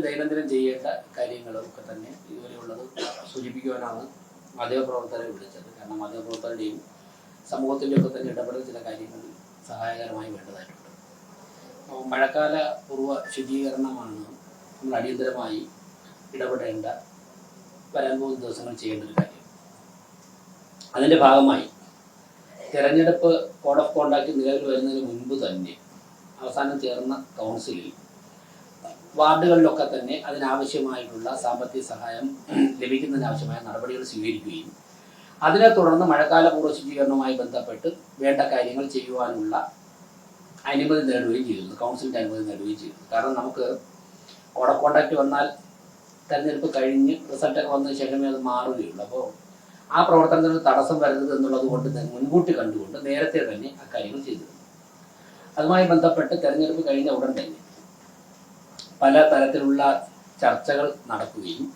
ദൈനംദിനം ചെയ്യേണ്ട കാര്യങ്ങളൊക്കെ തന്നെ ഇതുവരെയുള്ളത് സൂചിപ്പിക്കുവാനാണ് മാധ്യമപ്രവർത്തകരെ വിളിച്ചത്. കാരണം മാധ്യമപ്രവർത്തകരുടെയും സമൂഹത്തിൻ്റെയൊക്കെ തന്നെ ഇടപെടൽ ചില കാര്യങ്ങൾ സഹായകരമായി വേണ്ടതായിട്ടുണ്ട്. മഴക്കാല പൂർവ്വ ശുചീകരണമാണ് നമ്മൾ അടിയന്തരമായി ഇടപെടേണ്ട വരാൻ പോകുന്ന ദിവസങ്ങൾ ചെയ്യേണ്ട ഒരു കാര്യം. അതിൻ്റെ ഭാഗമായി തെരഞ്ഞെടുപ്പ് കോഡ് ഓഫ് കോണ്ടാക്ട് നിലവിൽ വരുന്നതിന് മുൻപ് തന്നെ അവസാനം ചേർന്ന കൗൺസിലിൽ വാർഡുകളിലൊക്കെ തന്നെ അതിനാവശ്യമായിട്ടുള്ള സാമ്പത്തിക സഹായം ലഭിക്കുന്നതിനാവശ്യമായ നടപടികൾ സ്വീകരിക്കുകയും അതിനെ തുടർന്ന് മഴക്കാല പൂർവ്വ ശുചീകരണവുമായി ബന്ധപ്പെട്ട് വേണ്ട കാര്യങ്ങൾ ചെയ്യുവാനുള്ള അനുമതി നേടുകയും ചെയ്തിരുന്നു. കൗൺസിലിൻ്റെ അനുമതി നേടുകയും ചെയ്തിരുന്നു. കാരണം നമുക്ക് കോഡ് ഓഫ് കോണ്ടാക്ട് വന്നാൽ തെരഞ്ഞെടുപ്പ് കഴിഞ്ഞ് റിസൾട്ടൊക്കെ വന്നതിന് ശേഷമേ അത് മാറുകയുള്ളൂ. അപ്പോൾ ആ പ്രവർത്തനത്തിന് തടസ്സം വരരുത് എന്നുള്ളത് കൊണ്ട് മുൻകൂട്ടി കണ്ടുകൊണ്ട് നേരത്തെ തന്നെ ആ കാര്യങ്ങൾ ചെയ്തിരുന്നു. അതുമായി ബന്ധപ്പെട്ട് തെരഞ്ഞെടുപ്പ് കഴിഞ്ഞ ഉടൻ തന്നെ പല തരത്തിലുള്ള ചർച്ചകൾ നടക്കുകയും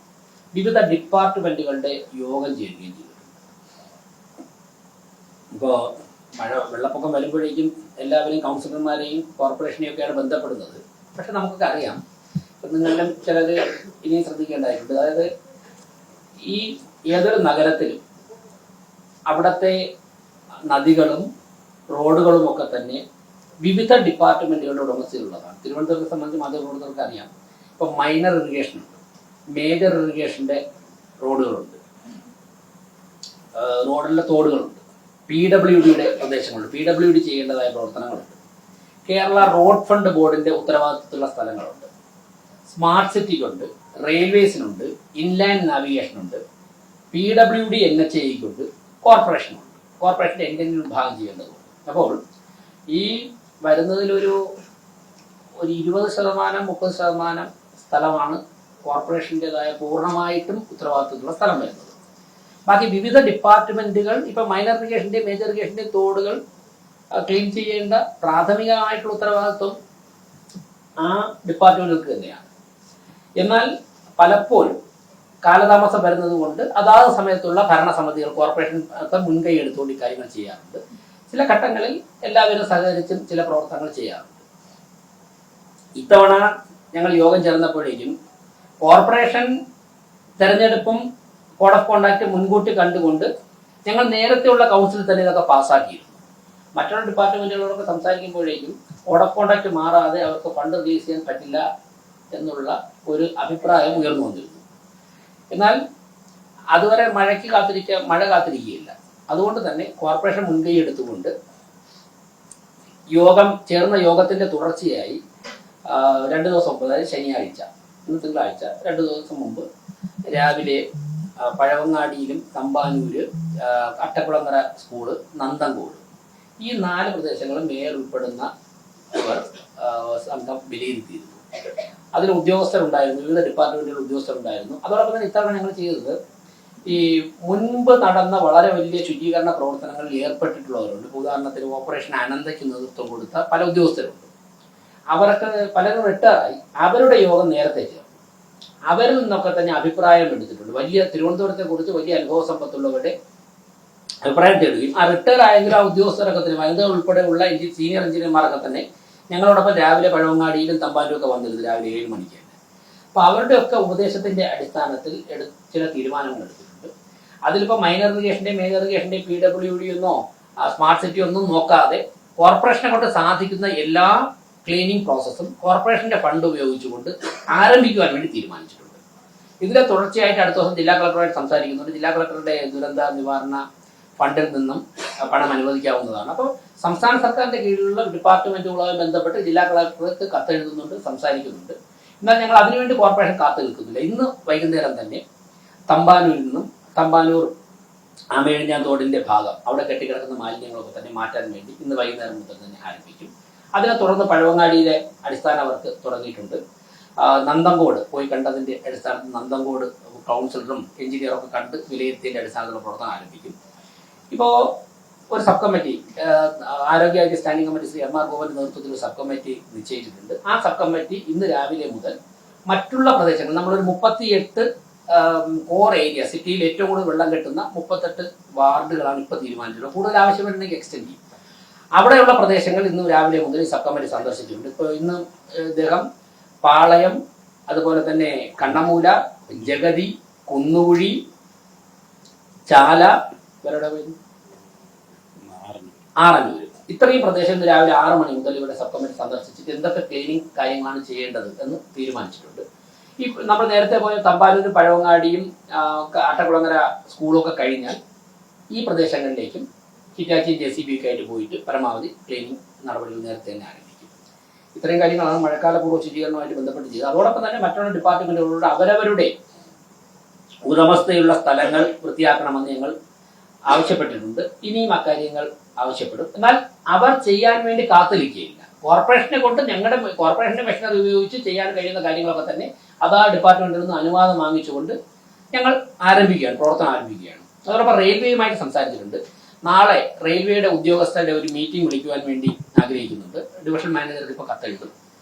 വിവിധ ഡിപ്പാർട്ട്മെന്റുകളുടെ യോഗം ചേരുകയും ചെയ്തിട്ടുണ്ട്. ഇപ്പോൾ വെള്ളപ്പൊക്കം വരുമ്പോഴേക്കും എല്ലാവരെയും കൗൺസിലർമാരെയും കോർപ്പറേഷനെയും ഒക്കെയാണ് ബന്ധപ്പെടുന്നത്. പക്ഷെ നമുക്കൊക്കെ അറിയാം, നിങ്ങളിലും ചിലർ ഇനിയും ശ്രദ്ധിക്കേണ്ടതായിട്ടുണ്ട്. അതായത് ഈ ഏതൊരു നഗരത്തിലും അവിടുത്തെ നദികളും റോഡുകളും ഒക്കെ തന്നെ വിവിധ ഡിപ്പാർട്ട്മെന്റുകളുടെ ഉടമസ്ഥയിലുള്ളതാണ്. തിരുവനന്തപുരത്തെ സംബന്ധിച്ച് മാധ്യമപ്രവർത്തകർക്ക് അറിയാം. ഇപ്പം മൈനർ ഇറിഗേഷൻ ഉണ്ട്, മേജർ ഇറിഗേഷൻ്റെ റോഡുകളുണ്ട്, റോഡിലെ തോടുകളുണ്ട്, PWDയുടെ പ്രദേശങ്ങളുണ്ട്, PWD ചെയ്യേണ്ടതായ പ്രവർത്തനങ്ങളുണ്ട്, കേരള റോഡ് ഫണ്ട് ബോർഡിന്റെ ഉത്തരവാദിത്തത്തിലുള്ള സ്ഥലങ്ങളുണ്ട്, സ്മാർട്ട് സിറ്റിക്കുണ്ട്, റെയിൽവേസിനുണ്ട്, ഇൻലാൻഡ് നാവിഗേഷനുണ്ട്, PWD NHAIക്കുണ്ട്, കോർപ്പറേഷനുണ്ട്. കോർപ്പറേഷൻ്റെ എന്തെങ്കിലും ഭാഗം ചെയ്യേണ്ടതുണ്ട്. അപ്പോൾ ഈ വരുന്നതിലൊരു 20-30% സ്ഥലമാണ് കോർപ്പറേഷൻ്റെതായ പൂർണ്ണമായിട്ടും ഉത്തരവാദിത്തത്തിലുള്ള സ്ഥലം വരുന്നത്. ബാക്കി വിവിധ ഡിപ്പാർട്ട്മെന്റുകൾ ഇപ്പം മൈനർ ഇറിഗേഷൻ്റെയും മേജർ ഇറിഗേഷൻ്റെയും തോടുകൾ ക്ലീൻ ചെയ്യേണ്ട പ്രാഥമികമായിട്ടുള്ള ഉത്തരവാദിത്വം ആ ഡിപ്പാർട്ട്മെന്റുകൾക്ക് തന്നെയാണ്. എന്നാൽ പലപ്പോഴും കാലതാമസം വരുന്നത് കൊണ്ട് അതാത് സമയത്തുള്ള ഭരണസമിതികൾ കോർപ്പറേഷൻ ഒക്കെ മുൻകൈ എടുത്തുകൊണ്ട് ഈ കാര്യങ്ങൾ ചെയ്യാറുണ്ട്. ചില ഘട്ടങ്ങളിൽ എല്ലാവരും സഹകരിച്ചും ചില പ്രവർത്തനങ്ങൾ ചെയ്യാറുണ്ട്. ഇത്തവണ ഞങ്ങൾ യോഗം ചേർന്നപ്പോഴേക്കും കോർപ്പറേഷൻ തെരഞ്ഞെടുപ്പും കോഡ് ഓഫ് കോണ്ടാക്ട് മുൻകൂട്ടി കണ്ടുകൊണ്ട് ഞങ്ങൾ നേരത്തെയുള്ള കൗൺസിലിൽ തന്നെ ഇതൊക്കെ പാസ്സാക്കിയിരുന്നു. മറ്റുള്ള ഡിപ്പാർട്ട്മെന്റുകളോടൊക്കെ സംസാരിക്കുമ്പോഴേക്കും കോഡ് ഓഫ് കോണ്ടാക്ട് മാറാതെ അവർക്ക് ഫണ്ട് റിലീസ് ചെയ്യാൻ പറ്റില്ല എന്നുള്ള ഒരു അഭിപ്രായം ഉയർന്നു വന്നിരുന്നു. എന്നാൽ അതുവരെ മഴ കാത്തിരിക്കുകയില്ല. അതുകൊണ്ട് തന്നെ കോർപ്പറേഷൻ മുൻകൈ എടുത്തുകൊണ്ട് ചേർന്ന യോഗത്തിന്റെ തുടർച്ചയായി 2 ദിവസം മുമ്പ്, അതായത് ശനിയാഴ്ച, ഇന്ന് തിങ്കളാഴ്ച, 2 ദിവസം മുമ്പ് രാവിലെ പഴവങ്ങാടിയിലും തമ്പാനൂര്, അട്ടക്കുളങ്ങര സ്കൂള്, നന്തങ്കോട്, ഈ 4 പ്രദേശങ്ങളും മേയർ ഉൾപ്പെടുന്ന സംഘം വിലയിരുത്തിയിരുന്നു. അതിൽ ഉദ്യോഗസ്ഥരുണ്ടായിരുന്നു, വിവിധ ഡിപ്പാർട്ട്മെന്റുകൾ ഉദ്യോഗസ്ഥരുണ്ടായിരുന്നു. അതോടൊപ്പം തന്നെ ഇത്തവണ ഞങ്ങൾ ചെയ്തത് ഈ മുൻപ് നടന്ന വളരെ വലിയ ശുചീകരണ പ്രവർത്തനങ്ങളിൽ ഏർപ്പെട്ടിട്ടുള്ളവരുണ്ട്. ഉദാഹരണത്തിന് ഓപ്പറേഷൻ അനന്തയ്ക്ക് നേതൃത്വം കൊടുത്ത പല ഉദ്യോഗസ്ഥരുണ്ട്. അവർക്ക് പലരും റിട്ടയറായി. അവരുടെ യോഗം നേരത്തെ ചേർന്നു. അവരിൽ നിന്നൊക്കെ തന്നെ അഭിപ്രായം എടുത്തിട്ടുണ്ട്. തിരുവനന്തപുരത്തെ കുറിച്ച് വലിയ അനുഭവ സമ്പത്തുള്ളവരുടെ അഭിപ്രായം തേടുകയും ആ റിട്ടയർ ആയെങ്കിലും ആ ഉദ്യോഗസ്ഥരൊക്കെ തന്നെ വനിതകൾ ഉൾപ്പെടെയുള്ള സീനിയർ എഞ്ചിനീയർമാരൊക്കെ തന്നെ ഞങ്ങളോടൊപ്പം രാവിലെ പഴവങ്ങാടിയിലും തമ്പാനൂരും ഒക്കെ വന്നിരുന്നു, രാവിലെ 7 മണിക്ക് തന്നെ. അപ്പോൾ അവരുടെയൊക്കെ ഉപദേശത്തിന്റെ അടിസ്ഥാനത്തിൽ ചില തീരുമാനങ്ങൾ എടുത്തിട്ടുണ്ട്. അതിലിപ്പോൾ മൈനർ ഇറിഗേഷൻ്റെയും മേജർ ഇറിഗേഷൻ്റെയും PWD ഒന്നോ സ്മാർട്ട് സിറ്റി ഒന്നും നോക്കാതെ കോർപ്പറേഷനെ കൊണ്ട് സാധിക്കുന്ന എല്ലാ ക്ലീനിങ് പ്രോസസ്സും കോർപ്പറേഷന്റെ ഫണ്ട് ഉപയോഗിച്ചുകൊണ്ട് ആരംഭിക്കുവാൻ വേണ്ടി തീരുമാനിച്ചിട്ടുണ്ട്. ഇതിലെ തുടർച്ചയായിട്ട് അടുത്ത ദിവസം ജില്ലാ കളക്ടറുമായിട്ട് സംസാരിക്കുന്നുണ്ട്. ജില്ലാ കളക്ടറുടെ ദുരന്ത നിവാരണ ഫണ്ടിൽ നിന്നും പണം അനുവദിക്കാവുന്നതാണ്. അപ്പോൾ സംസ്ഥാന സർക്കാരിന്റെ കീഴിലുള്ള ഡിപ്പാർട്ട്മെന്റുകളുമായി ബന്ധപ്പെട്ട് ജില്ലാ കളക്ടർക്ക് കത്തെഴുതുന്നുണ്ട്, സംസാരിക്കുന്നുണ്ട്. എന്നാൽ ഞങ്ങൾ അതിനുവേണ്ടി കോർപ്പറേഷൻ കാത്തു നിൽക്കുന്നില്ല. ഇന്ന് വൈകുന്നേരം തന്നെ തമ്പാനൂരിൽ നിന്നും തമ്പാനൂർ ആമേഴിഞ്ഞാൻ തോടിന്റെ ഭാഗം, അവിടെ കെട്ടിക്കിടക്കുന്ന മാലിന്യങ്ങളൊക്കെ തന്നെ മാറ്റാൻ വേണ്ടി ഇന്ന് വൈകുന്നേരം മുതൽ തന്നെ ആരംഭിക്കും. അതിനെ തുടർന്ന് പഴവങ്ങാടിയിലെ അടിസ്ഥാന വർക്ക് തുടങ്ങിയിട്ടുണ്ട്. നന്തങ്കോട് പോയി കണ്ടതിന്റെ അടിസ്ഥാനത്തിൽ നന്തങ്കോട് കൗൺസിലറും എഞ്ചിനീയറും ഒക്കെ കണ്ട് വിലയിരുത്തിയതിന്റെ അടിസ്ഥാനത്തിലുള്ള പ്രവർത്തനം ആരംഭിക്കും. ഇപ്പോൾ ഒരു സബ് കമ്മിറ്റി, ആരോഗ്യ സ്റ്റാൻഡിംഗ് കമ്മിറ്റി ശ്രീ MR ഗോപന്റെ നേതൃത്വത്തിൽ ഒരു സബ് കമ്മിറ്റി നിശ്ചയിച്ചിട്ടുണ്ട്. ആ സബ് കമ്മിറ്റി ഇന്ന് രാവിലെ മുതൽ മറ്റുള്ള പ്രദേശങ്ങൾ, നമ്മളൊരു 38 കോർ ഏരിയ, സിറ്റിയിൽ ഏറ്റവും കൂടുതൽ വെള്ളം കെട്ടുന്ന 38 വാർഡുകളാണ് ഇപ്പോൾ തീരുമാനിച്ചിട്ടുള്ളത്. കൂടുതൽ ആവശ്യമുണ്ടെങ്കിൽ എക്സ്റ്റെൻഡ് ചെയ്യും. അവിടെയുള്ള പ്രദേശങ്ങൾ ഇന്ന് രാവിലെ മുതൽ സബ് കമ്മിറ്റി സന്ദർശിച്ചിട്ടുണ്ട്. ഇപ്പോൾ ഇന്ന് ഇദ്ദേഹം പാളയം, അതുപോലെ തന്നെ കണ്ണമൂല, ജഗതി, കുന്നുകുഴി, ചാല, ആറന്നൂർ, ഇത്രയും പ്രദേശങ്ങൾ രാവിലെ 6 മണി മുതൽ ഇവിടെ സബ് കമ്മിറ്റി സന്ദർശിച്ചിട്ട് എന്തൊക്കെ ക്ലീനിങ് കാര്യങ്ങളാണ് ചെയ്യേണ്ടത് എന്ന് തീരുമാനിച്ചിട്ടുണ്ട്. ഈ നമ്മൾ നേരത്തെ പോയ തമ്പാനൂരും പഴവങ്ങാടിയും ആട്ടക്കുളങ്ങര സ്കൂളൊക്കെ കഴിഞ്ഞാൽ ഈ പ്രദേശങ്ങളിലേക്കും ഹിറ്റാച്ചിയും JCB ഒക്കെ ആയിട്ട് പോയിട്ട് പരമാവധി ക്ലീനിങ് നടപടികൾ നേരത്തെ തന്നെ ആരംഭിക്കും. ഇത്രയും കാര്യങ്ങളാണ് മഴക്കാലപൂർവ്വ ശുചീകരണവുമായിട്ട് ബന്ധപ്പെട്ട് ചെയ്തത്. അതോടൊപ്പം തന്നെ മറ്റുള്ള ഡിപ്പാർട്ട്മെന്റുകളോട് അവരവരുടെ ഉടമസ്ഥയുള്ള സ്ഥലങ്ങൾ വൃത്തിയാക്കണമെന്ന് ഞങ്ങൾ ആവശ്യപ്പെട്ടിട്ടുണ്ട്. ഇനിയും അക്കാര്യങ്ങൾ ആവശ്യപ്പെടും. എന്നാൽ അവർ ചെയ്യാൻ വേണ്ടി കാത്തിരിക്കുകയില്ല. കോർപ്പറേഷനെ കൊണ്ട് ഞങ്ങളുടെ കോർപ്പറേഷന്റെ മെഷീനറി ഉപയോഗിച്ച് ചെയ്യാൻ കഴിയുന്ന കാര്യങ്ങളൊക്കെ തന്നെ അതാ ഡിപ്പാർട്ട്മെന്റിൽ നിന്ന് അനുവാദം വാങ്ങിച്ചുകൊണ്ട് ഞങ്ങൾ പ്രവർത്തനം ആരംഭിക്കുകയാണ്. അതോടൊപ്പം റെയിൽവേയുമായിട്ട് സംസാരിച്ചിട്ടുണ്ട്. നാളെ റെയിൽവേയുടെ ഉദ്യോഗസ്ഥരുടെ ഒരു മീറ്റിംഗ് വിളിക്കുവാൻ വേണ്ടി ആഗ്രഹിക്കുന്നുണ്ട്. ഡിവിഷൻ മാനേജർക്ക് ഇപ്പോൾ കത്തെഴുതും.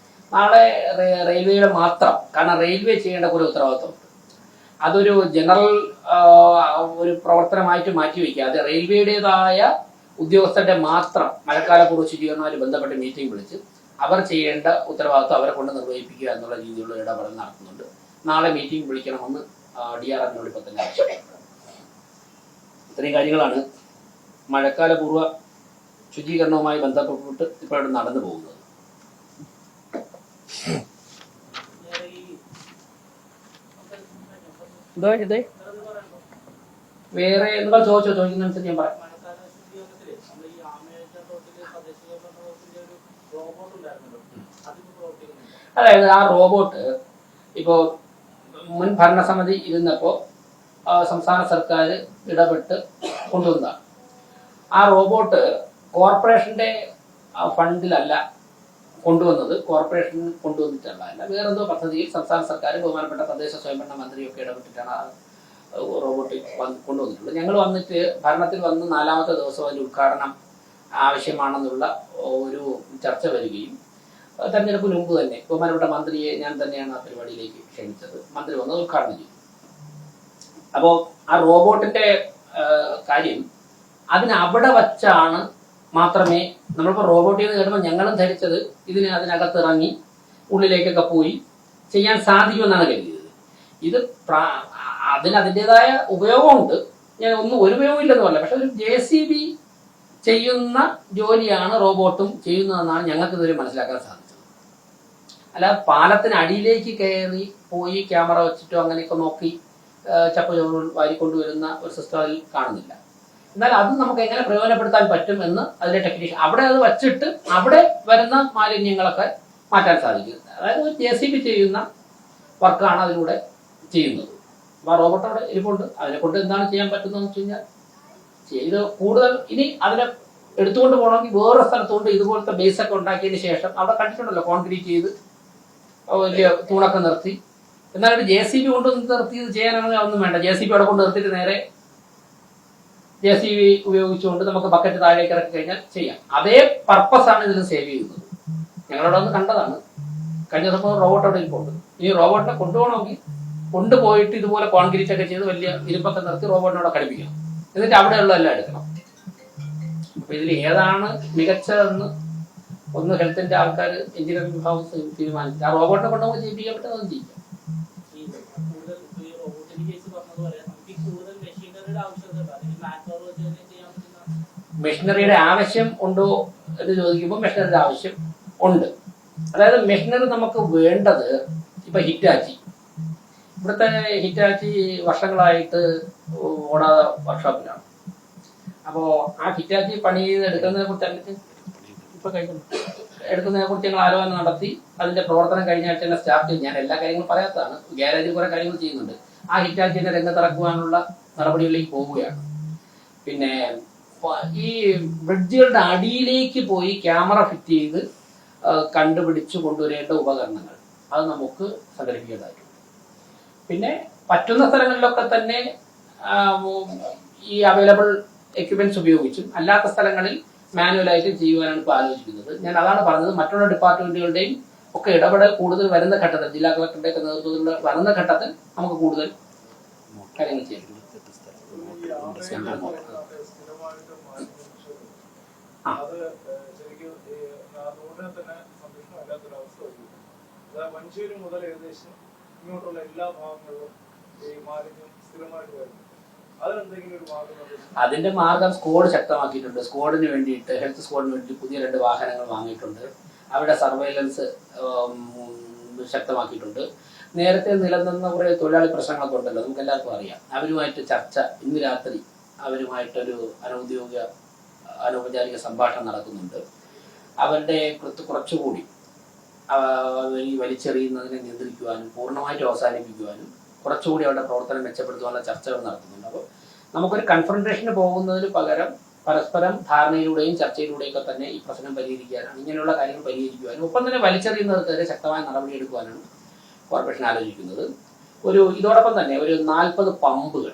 നാളെ റെയിൽവേയുടെ മാത്രം, കാരണം റെയിൽവേ ചെയ്യേണ്ട കുറെ ഉത്തരവാദിത്വമുണ്ട്. അതൊരു ജനറൽ ഒരു പ്രവർത്തനമായിട്ട് മാറ്റിവെക്കാതെ റെയിൽവേയുടേതായ ഉദ്യോഗസ്ഥരുടെ മാത്രം മഴക്കാലപൂർവ്വ ശുചീകരണവുമായി ബന്ധപ്പെട്ട് മീറ്റിംഗ് വിളിച്ച് അവർ ചെയ്യേണ്ട ഉത്തരവാദിത്വം അവരെ കൊണ്ട് നിർവഹിപ്പിക്കുക എന്നുള്ള രീതിയിലുള്ള ഇടപെടൽ നടത്തുന്നുണ്ട്. നാളെ മീറ്റിംഗ് വിളിക്കണമെന്ന് DRM ഇപ്പോൾ തന്നെ ആവശ്യപ്പെടുന്നത്. ഇത്രയും കാര്യങ്ങളാണ് മഴക്കാലപൂർവ്വ ശുചീകരണവുമായി ബന്ധപ്പെട്ട് ഇപ്പോൾ നടന്നു പോകുന്നത്. വേറെ നിങ്ങൾ ചോദിക്കുന്നതനുസരിച്ച് ഞാൻ പറയാം. അതായത് ആ റോബോട്ട് ഇപ്പോൾ മുൻ ഭരണസമിതി ഇരുന്നപ്പോൾ സംസ്ഥാന സർക്കാർ ഇടപെട്ട് കൊണ്ടുവന്നതാണ്. ആ റോബോട്ട് കോർപ്പറേഷന്റെ ഫണ്ടിലല്ല കൊണ്ടുവന്നത്, കോർപ്പറേഷൻ കൊണ്ടുവന്നിട്ടുള്ളതല്ല, വേറെന്തോ പദ്ധതിയിൽ സംസ്ഥാന സർക്കാർ ബഹുമാനപ്പെട്ട തദ്ദേശ സ്വയംഭരണ മന്ത്രിയൊക്കെ ഇടപെട്ടിട്ടാണ് റോബോട്ട് കൊണ്ടുവന്നിട്ടുള്ളത്. ഞങ്ങൾ വന്നിട്ട് ഭരണത്തിൽ വന്ന് 4ാമത്തെ ദിവസം അതിൻ്റെ ഉദ്ഘാടനം ആവശ്യമാണെന്നുള്ള ഒരു ചർച്ച വരികയും തെരഞ്ഞെടുപ്പിന് മുമ്പ് തന്നെ ബഹുമാനപ്പെട്ട മന്ത്രിയെ ഞാൻ തന്നെയാണ് ആ പരിപാടിയിലേക്ക് ക്ഷണിച്ചത്. മന്ത്രി വന്ന് ഉദ്ഘാടനം ചെയ്തു. അപ്പോൾ ആ റോബോട്ടിന്റെ കാര്യം അവിടെ വച്ചാണ് മാത്രമേ നമ്മളിപ്പോൾ റോബോട്ടിൽ നിന്ന് കേട്ടുമ്പോൾ ഞങ്ങളും ധരിച്ചത് അതിനകത്ത് ഇറങ്ങി ഉള്ളിലേക്കൊക്കെ പോയി ചെയ്യാൻ സാധിക്കുമെന്നാണ് കരുതിയത്. ഇത് അതിൻ്റെതായ ഉപയോഗമുണ്ട്. ഞാൻ ഒരു ഉപയോഗമില്ലെന്ന് പറയില്ല. പക്ഷെ ഒരു JCB ചെയ്യുന്ന ജോലിയാണ് റോബോട്ടും ചെയ്യുന്നതെന്നാണ് ഞങ്ങൾക്ക് ഇതുവരെ മനസ്സിലാക്കാൻ സാധിച്ചത്. അല്ല പാലത്തിന് അടിയിലേക്ക് കയറി പോയി ക്യാമറ വെച്ചിട്ടോ അങ്ങനെയൊക്കെ നോക്കി ചപ്പ് ചോറ് വാരിക്കൊണ്ടുവരുന്ന ഒരു സിസ്റ്റം അതിൽ കാണുന്നില്ല. എന്നാൽ അത് നമുക്ക് എങ്ങനെ പ്രയോജനപ്പെടുത്താൻ പറ്റും എന്ന് അതിലെ ടെക്നീഷ്യൻ അവിടെ അത് വച്ചിട്ട് അവിടെ വരുന്ന മാലിന്യങ്ങളൊക്കെ മാറ്റാൻ സാധിക്കും. അതായത് JCB ചെയ്യുന്ന വർക്കാണ് അതിലൂടെ ചെയ്യുന്നത്. അപ്പോൾ ആ റോബോട്ട് അവിടെ ഇരിപ്പുണ്ട്. അതിനെക്കൊണ്ട് എന്താണ് ചെയ്യാൻ പറ്റുന്നതെന്ന് വെച്ച് കഴിഞ്ഞാൽ ചെയ്ത് കൂടുതൽ ഇനി അതിനെ എടുത്തുകൊണ്ട് പോകണമെങ്കിൽ വേറെ സ്ഥലത്തുകൊണ്ട് ഇതുപോലത്തെ ബേസൊക്കെ ഉണ്ടാക്കിയതിന് ശേഷം അവിടെ കണ്ടിട്ടുണ്ടല്ലോ കോൺക്രീറ്റ് ചെയ്ത് വലിയ തൂണൊക്കെ നിർത്തി. എന്നാൽ ഒരു JCB കൊണ്ട് നിർത്തി ഇത് ചെയ്യാനാണെങ്കിൽ അതൊന്നും വേണ്ട. JCB അവിടെ കൊണ്ട് നിർത്തിയിട്ട് നേരെ JCB ഉപയോഗിച്ചുകൊണ്ട് നമുക്ക് ബക്കറ്റ് താഴേക്ക് ഇറക്കി കഴിഞ്ഞാൽ ചെയ്യാം. അതേ പർപ്പസാണ് ഇതിന് സേവ് ചെയ്യുന്നത്. ഞങ്ങളവിടെ ഒന്ന് കണ്ടതാണ്. കഴിഞ്ഞ ദിവസം റോബോട്ട് അവിടെ ഇരിപ്പുണ്ട്. ഈ റോബോട്ടിനെ കൊണ്ടുപോകണമെങ്കിൽ കൊണ്ടുപോയിട്ട് ഇതുപോലെ കോൺക്രീറ്റ് ഒക്കെ ചെയ്ത് വലിയ ഇരുമ്പൊക്കെ നിർത്തി റോബോട്ടിനോടെ ഘടിപ്പിക്കണം. എന്നിട്ട് അവിടെയുള്ള എല്ലാം എടുക്കണം. അപ്പൊ ഇതിൽ ഏതാണ് മികച്ചതെന്ന് ഒന്ന് ഹെൽത്തിന്റെ ആൾക്കാർ എഞ്ചിനീയറിംഗ് വിഭാഗം തീരുമാനിച്ചു. ആ റോബോട്ടിനെ കൊണ്ടുപോകുമ്പോൾ ചെയ്യിപ്പിക്കാൻ പറ്റുന്നതും ചെയ്യിക്കാം. മെഷീനറിയുടെ ആവശ്യം ഉണ്ടോ എന്ന് ചോദിക്കുമ്പോൾ മെഷീനറിയുടെ ആവശ്യം ഉണ്ട്. അതായത് മെഷീനറി നമുക്ക് വേണ്ടത് ഇപ്പൊ ഹിറ്റാച്ചി, ഇവിടുത്തെ ഹിറ്റാച്ചി വർഷങ്ങളായിട്ട് ഓടാതെ വർക്ക്ഷോപ്പിലാണ്. അപ്പോൾ ആ ഹിറ്റാച്ചി പണി ചെയ്ത് എടുക്കുന്നതിനെ കുറിച്ച് ഞങ്ങൾ ആലോചന നടത്തി അതിന്റെ പ്രവർത്തനം കഴിഞ്ഞ ആഴ്ച തന്നെ സ്റ്റാർട്ട് ചെയ്തു. ഞാൻ എല്ലാ കാര്യങ്ങളും പറയാത്തതാണ്. ഗ്യാരേജിൽ കുറെ കാര്യങ്ങൾ ചെയ്യുന്നുണ്ട്. ആ ഹിറ്റാച്ചിനെ രംഗത്തിറക്കുവാനുള്ള നടപടികളിലേക്ക് പോവുകയാണ്. പിന്നെ ഈ ബ്രിഡ്ജുകളുടെ അടിയിലേക്ക് പോയി ക്യാമറ ഫിറ്റ് ചെയ്ത് കണ്ടുപിടിച്ചു കൊണ്ടുവരേണ്ട ഉപകരണങ്ങൾ അത് നമുക്ക് സംഘടിപ്പിക്കേണ്ടതായിട്ടുണ്ട്. പിന്നെ പറ്റുന്ന സ്ഥലങ്ങളിലൊക്കെ തന്നെ ഈ അവൈലബിൾ എക്യുപ്മെന്റ്സ് ഉപയോഗിച്ചും അല്ലാത്ത സ്ഥലങ്ങളിൽ മാനുവലായിട്ട് ചെയ്യുവാനാണ് ഇപ്പോൾ ആലോചിക്കുന്നത്. ഞാൻ അതാണ് പറഞ്ഞത്, മറ്റുള്ള ഡിപ്പാർട്ട്മെന്റുകളുടെയും ഒക്കെ ഇടപെടൽ കൂടുതൽ വരുന്ന ഘട്ടത്തിൽ, ജില്ലാ കളക്ടറുടെ ഒക്കെ നേതൃത്വത്തിൽ വരുന്ന ഘട്ടത്തിൽ നമുക്ക് കൂടുതൽ കാര്യങ്ങൾ ചെയ്യാം. മഞ്ചേരി മുതൽ ഏകദേശം ഇങ്ങോട്ടുള്ള എല്ലാ ഭാഗങ്ങളിലും ഈ മാലിന്യം സ്ഥിരമായിട്ട് വരുന്നു. അതിനെന്തെങ്കിലും ഒരു മാർഗം? അതിന്റെ മാർഗം സ്ക്വാഡ് ശക്തമാക്കിയിട്ടുണ്ട്. സ്ക്വാഡിന് വേണ്ടിയിട്ട്, ഹെൽത്ത് സ്ക്വാഡിന് വേണ്ടി പുതിയ 2 വാഹനങ്ങൾ വാങ്ങിയിട്ടുണ്ട്. അവിടെ സർവൈലൻസ് ശക്തമാക്കിയിട്ടുണ്ട്. നേരത്തെ നിലനിന്ന കുറേ തൊഴിലാളി പ്രശ്നങ്ങളൊക്കെ ഉണ്ടല്ലോ, നമുക്ക് എല്ലാവർക്കും അറിയാം. അവരുമായിട്ട് ചർച്ച, ഇന്ന് രാത്രി അവരുമായിട്ടൊരു അനൗപചാരിക സംഭാഷണം നടക്കുന്നുണ്ട്. അവരുടെ കുറച്ചുകൂടി ഈ വലിച്ചെറിയുന്നതിനെ നിയന്ത്രിക്കുവാനും പൂർണ്ണമായിട്ട് അവസാനിപ്പിക്കുവാനും കുറച്ചുകൂടി അവരുടെ പ്രവർത്തനം മെച്ചപ്പെടുത്തുവാനുള്ള ചർച്ചകൾ നടത്തുന്നുണ്ട്. അപ്പോൾ നമുക്കൊരു കൺഫ്രണ്ടേഷന് പോകുന്നതിന് പകരം പരസ്പരം ധാരണയിലൂടെയും ചർച്ചയിലൂടെയും ഒക്കെ തന്നെ ഈ പ്രശ്നം പരിഹരിക്കാനാണ്, ഇങ്ങനെയുള്ള കാര്യങ്ങൾ പരിഹരിക്കുവാനും ഒപ്പം തന്നെ വലിച്ചെറിയുന്നവർക്കെതിരെ ശക്തമായ നടപടിയെടുക്കുവാനാണ് കോർപ്പറേഷൻ ആലോചിക്കുന്നത്. ഇതോടൊപ്പം തന്നെ ഒരു 40 പമ്പുകൾ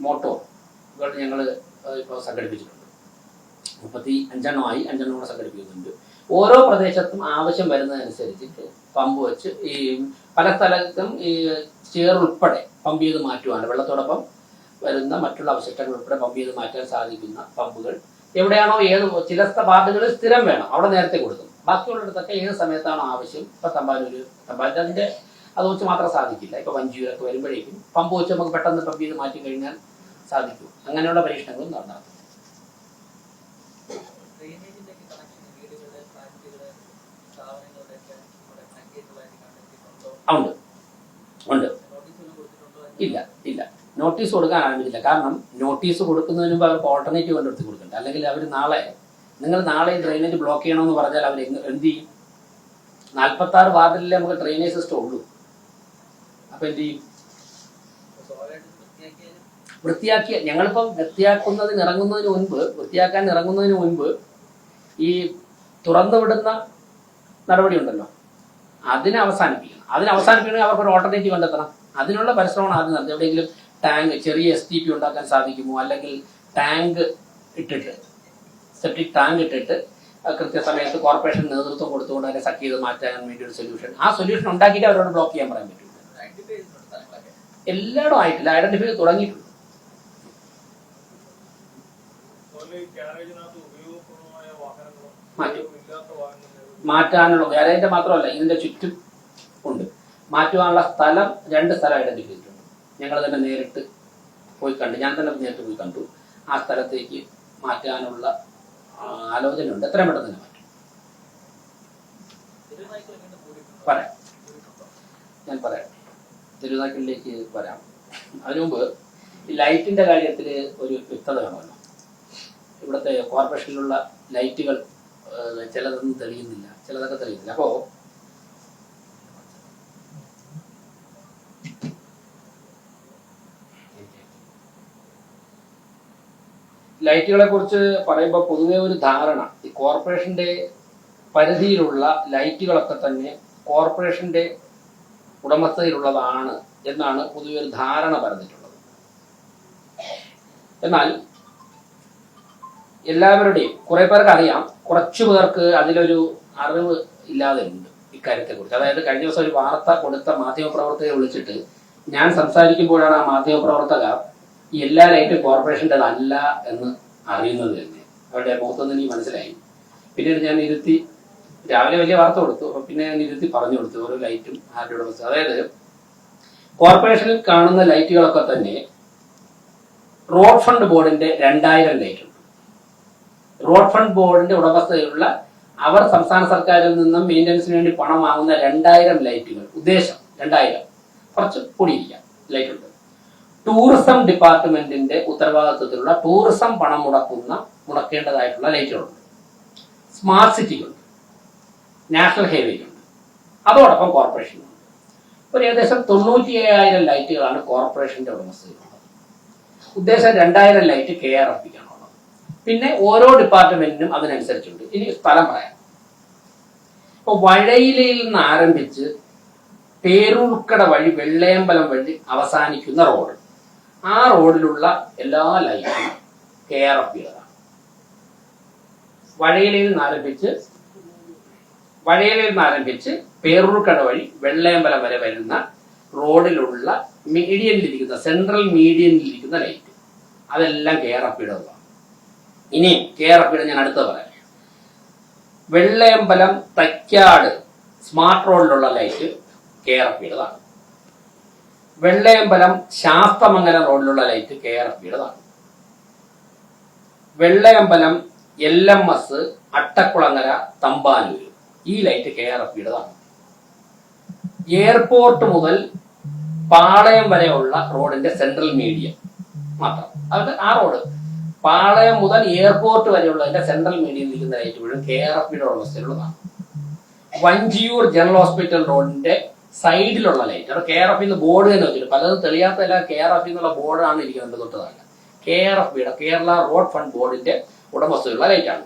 മോട്ടോറുകൾ ഞങ്ങൾ ഇപ്പോൾ സംഘടിപ്പിച്ചിട്ടുണ്ട്. 35 5 കൂടെ സംഘടിപ്പിക്കുന്നുണ്ട്. ഓരോ പ്രദേശത്തും ആവശ്യം വരുന്നതനുസരിച്ചിട്ട് പമ്പ് വെച്ച് ഈ പല സ്ഥലത്തും ഈ ചേർ ഉൾപ്പെടെ പമ്പ് ചെയ്ത് മാറ്റുവാണ്. വെള്ളത്തോടൊപ്പം വരുന്ന മറ്റുള്ള അവശിഷ്ടങ്ങൾ ഉൾപ്പെടെ പമ്പ് ചെയ്ത് മാറ്റാൻ സാധിക്കുന്ന പമ്പുകൾ എവിടെയാണോ, ചില വാർഡുകളിൽ സ്ഥിരം വേണം, അവിടെ നേരത്തെ കൊടുക്കും. ബാക്കിയുള്ളിടത്തൊക്കെ ഏത് സമയത്താണോ ആവശ്യം, ഇപ്പൊ തമ്പാനൂര് അത് വെച്ച് മാത്രം സാധിക്കില്ല. ഇപ്പൊ വഞ്ചിയൂരൊക്കെ വരുമ്പോഴേക്കും പമ്പ് വെച്ച് നമുക്ക് പെട്ടെന്ന് പമ്പ് ചെയ്ത് മാറ്റി കഴിഞ്ഞാൽ സാധിക്കും. അങ്ങനെയുള്ള പരീക്ഷണങ്ങളും നടത്താം. ഉണ്ട്. ഇല്ല നോട്ടീസ് കൊടുക്കാൻ ആരംഭിച്ചില്ല. കാരണം നോട്ടീസ് കൊടുക്കുന്നതിന് മുമ്പ് അവർക്ക് ഓൾട്ടർനേറ്റീവ് കണ്ടെടുത്ത് കൊടുക്കണ്ട. അല്ലെങ്കിൽ അവർ നിങ്ങൾ നാളെ ഡ്രെയിനേജ് ബ്ലോക്ക് ചെയ്യണമെന്ന് പറഞ്ഞാൽ അവർ എന്ത് ചെയ്യും? 46 വാർഡിലേ നമുക്ക് ഡ്രെയിനേജ് സിസ്റ്റം ഉള്ളൂ. അപ്പൊ എന്ത് ചെയ്യും? ഞങ്ങളിപ്പം വൃത്തിയാക്കാൻ ഇറങ്ങുന്നതിന് മുൻപ് ഈ തുറന്നു വിടുന്ന നടപടി ഉണ്ടല്ലോ, അതിനെ അവസാനിപ്പിക്കണമെങ്കിൽ അവർക്ക് ഒരു ഓൾട്ടർനേറ്റീവ് കണ്ടെത്തണം. അതിനുള്ള പരിശ്രമമാണ് ആദ്യം നടത്തുന്നത്. എവിടെയെങ്കിലും ചെറിയ STP ഉണ്ടാക്കാൻ സാധിക്കുമോ, അല്ലെങ്കിൽ സെപ്റ്റിക് ടാങ്ക് ഇട്ടിട്ട് കൃത്യസമയത്ത് കോർപ്പറേഷൻ നേതൃത്വം കൊടുത്തുകൊണ്ട് അതിനെ സക്ക് ചെയ്ത് മാറ്റാൻ വേണ്ടി ഒരു സൊല്യൂഷൻ ഉണ്ടാക്കിയിട്ട് അവരോട് ബ്ലോക്ക് ചെയ്യാൻ പറയാൻ പറ്റും. എല്ലായിടും ആയിട്ടില്ല, ഐഡന്റിഫൈ തുടങ്ങിയിട്ടുണ്ട്. മാറ്റാനുള്ള ഗ്യാരേജിന്റെ മാത്രമല്ല, ഇതിന്റെ ചുറ്റും ഉണ്ട്. മാറ്റുവാനുള്ള സ്ഥലം 2 സ്ഥലം ഐഡന്റിഫൈ ചെയ്തിട്ടുണ്ട്. ഞങ്ങൾ തന്നെ നേരിട്ട് പോയി കണ്ടു. ഞാൻ തന്നെ നേരിട്ട് പോയി കണ്ടു. ആ സ്ഥലത്തേക്ക് മാറ്റാനുള്ള ആലോചനയുണ്ട്. എത്രയും പെട്ടെന്ന് തന്നെ മാറ്റും. ഞാൻ പറയാം, തിരുനാക്കലിലേക്ക് വരാം. അതിനുമുമ്പ് ഈ ലൈറ്റിന്റെ കാര്യത്തിൽ ഒരു വ്യക്തത വേണമല്ലോ. ഇവിടുത്തെ കോർപ്പറേഷനിലുള്ള ലൈറ്റുകൾ ചിലതൊന്നും തെളിയുന്നില്ല, ചിലതൊക്കെ തെളിയുന്നില്ല. അപ്പോ ലൈറ്റുകളെ കുറിച്ച് പറയുമ്പോൾ പൊതുവെ ഒരു ധാരണ, ഈ കോർപ്പറേഷന്റെ പരിധിയിലുള്ള ലൈറ്റുകളൊക്കെ തന്നെ കോർപ്പറേഷന്റെ ഉടമസ്ഥതയിലുള്ളതാണ് എന്നാണ് പൊതുവെ ഒരു ധാരണ പറഞ്ഞിട്ടുള്ളത്. എന്നാൽ എല്ലാവരുടെയും കുറെ പേർക്ക് അറിയാം, കുറച്ചു പേർക്ക് അതിലൊരു അറിവ് ഇല്ലാതെ ഉണ്ട് ഇക്കാര്യത്തെ കുറിച്ച്. അതായത് കഴിഞ്ഞ ദിവസം ഒരു വാർത്ത കൊടുത്ത മാധ്യമപ്രവർത്തകരെ വിളിച്ചിട്ട് ഞാൻ സംസാരിക്കുമ്പോഴാണ് ആ മാധ്യമപ്രവർത്തക ഈ എല്ലാ ലൈറ്റും കോർപ്പറേഷൻ്റെതല്ല എന്ന് അറിയുന്നത് തന്നെ. അവരുടെ മുഖത്തൊന്നും എനിക്ക് മനസ്സിലായി. പിന്നീട് ഞാൻ ഇരുത്തി, രാവിലെ വലിയ വാർത്ത കൊടുത്തു, പിന്നെ ഞാൻ ഇരുത്തി പറഞ്ഞു കൊടുത്തു ഓരോ ലൈറ്റും ആരുടെ ഉടമസ്ഥ. അതായത് കോർപ്പറേഷനിൽ കാണുന്ന ലൈറ്റുകളൊക്കെ തന്നെ റോഡ് ഫണ്ട് ബോർഡിന്റെ 2000 ലൈറ്റ് ഉണ്ട്. റോഡ് ഫണ്ട് ബോർഡിന്റെ ഉടമസ്ഥതയിലുള്ള അവർ സംസ്ഥാന സർക്കാരിൽ നിന്നും മെയിൻ്റനൻസിന് വേണ്ടി പണം വാങ്ങുന്ന 2000 ലൈറ്റുകൾ, ഉദ്ദേശം 2000, കുറച്ച് കൂടിയിരിക്കാം ലൈറ്റ് ഉണ്ട്. ടൂറിസം ഡിപ്പാർട്ട്മെന്റിന്റെ ഉത്തരവാദിത്വത്തിലുള്ള ടൂറിസം പണം മുടക്കേണ്ടതായിട്ടുള്ള ലൈറ്റുകളുണ്ട്. സ്മാർട്ട് സിറ്റികളുണ്ട്, നാഷണൽ ഹൈവേകളുണ്ട്, അതോടൊപ്പം കോർപ്പറേഷനുണ്ട്. ഒരു ഏകദേശം 97,000 ലൈറ്റുകളാണ് കോർപ്പറേഷന്റെ ഉടമസ്ഥതയിലുള്ളത്. ഉദ്ദേശം 2000 ലൈറ്റ് KRFBക്കാണുള്ളത്. പിന്നെ ഓരോ ഡിപ്പാർട്ട്മെന്റിനും അതിനനുസരിച്ചുണ്ട്. ഇനി സ്ഥലം പറയാം. ഇപ്പൊ വഴയിലയിൽ നിന്ന് ആരംഭിച്ച് പേരൂർക്കട വഴി വെള്ളയമ്പലം വഴി അവസാനിക്കുന്ന റോഡ്, ആ റോഡിലുള്ള എല്ലാ ലൈറ്റും KRFBകളാണ്. വഴയിലയിൽ നിന്ന് ആരംഭിച്ച് പേരൂർക്കട വഴി വെള്ളയമ്പലം വരെ വരുന്ന റോഡിലുള്ള മീഡിയനിലിരിക്കുന്ന, സെൻട്രൽ മീഡിയനിലിരിക്കുന്ന ലൈറ്റ്, അതെല്ലാം KRFBയുടേതാണ്. ഇനി KRFBയുടെ ഞാൻ അടുത്ത പറയാം. വെള്ളയമ്പലം തൈക്കാട് സ്മാർട്ട് റോഡിലുള്ള ലൈറ്റ് KRFBയുടേതാണ്. വെള്ളയമ്പലം ശാസ്തമംഗലം റോഡിലുള്ള ലൈറ്റ് KRFBയുടേതാണ്. വെള്ളയമ്പലം LMS അട്ടക്കുളങ്ങര തമ്പാനൂർ ഈ ലൈറ്റ് KRFBയുടേതാണ്. എയർപോർട്ട് മുതൽ പാളയം വരെയുള്ള റോഡിന്റെ സെൻട്രൽ മീഡിയം മാത്രം, അത് ആ റോഡ് പാളയം മുതൽ എയർപോർട്ട് വരെയുള്ളതിന്റെ സെൻട്രൽ മീഡിയം നിൽക്കുന്ന ലൈറ്റ് മുഴുവൻ KRFBയുടെ ഉടമസ്ഥയിലുള്ളതാണ്. വഞ്ചിയൂർ ജനറൽ ഹോസ്പിറ്റൽ റോഡിന്റെ സൈഡിലുള്ള ലൈറ്റ്, അവിടെ KRFB ബോർഡ് തന്നെ വെച്ചിട്ട് പലതും തെളിയാത്തല്ല, KRFB എന്നുള്ള ബോർഡാണ് ഇരിക്കുന്നത് തൊട്ടതല്ല. KRFBയുടെ കേരള റോഡ് ഫണ്ട് ബോർഡിന്റെ ഉടമസ്ഥയിലുള്ള ലൈറ്റാണ്.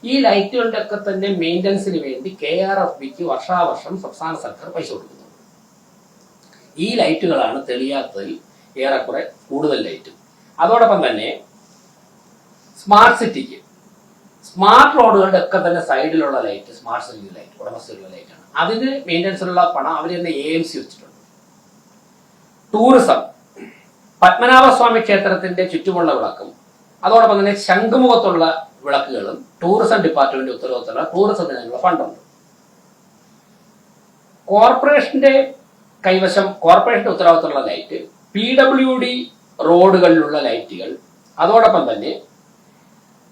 ഈ ലൈറ്റുകളുടെ ഒക്കെ തന്നെ മെയിൻ്റനൻസിന് വേണ്ടി KRFBക്ക് വർഷാവർഷം സംസ്ഥാന സർക്കാർ പൈസ കൊടുക്കുന്നു. ഈ ലൈറ്റുകളാണ് തെളിയാത്തതിൽ ഏറെക്കുറെ കൂടുതൽ ലൈറ്റ്. അതോടൊപ്പം തന്നെ സ്മാർട്ട് സിറ്റിക്ക് സ്മാർട്ട് റോഡുകളുടെ ഒക്കെ തന്നെ സൈഡിലുള്ള ലൈറ്റ് സ്മാർട്ട് സിറ്റി ലൈറ്റ് ഉടമസ്ഥയിലുള്ള ലൈറ്റാണ്. അതിന് മെയിൻ്റനൻസിനുള്ള പണം അവർ തന്നെ AMC വെച്ചിട്ടുണ്ട്. ടൂറിസം, പത്മനാഭസ്വാമി ക്ഷേത്രത്തിന്റെ ചുറ്റുമുള്ള വിളക്കും അതോടൊപ്പം തന്നെ ശംഖുമുഖത്തുള്ള വിളക്കുകളും ടൂറിസം ഡിപ്പാർട്ട്മെന്റ് ഉത്തരവാദിത്തമുള്ള ടൂറിസത്തിനുള്ള ഫണ്ടുണ്ട്. കോർപ്പറേഷന്റെ കൈവശം കോർപ്പറേഷന്റെ ഉത്തരവാദിത്തമുള്ള ലൈറ്റ്, PWD റോഡുകളിലുള്ള ലൈറ്റുകൾ, അതോടൊപ്പം തന്നെ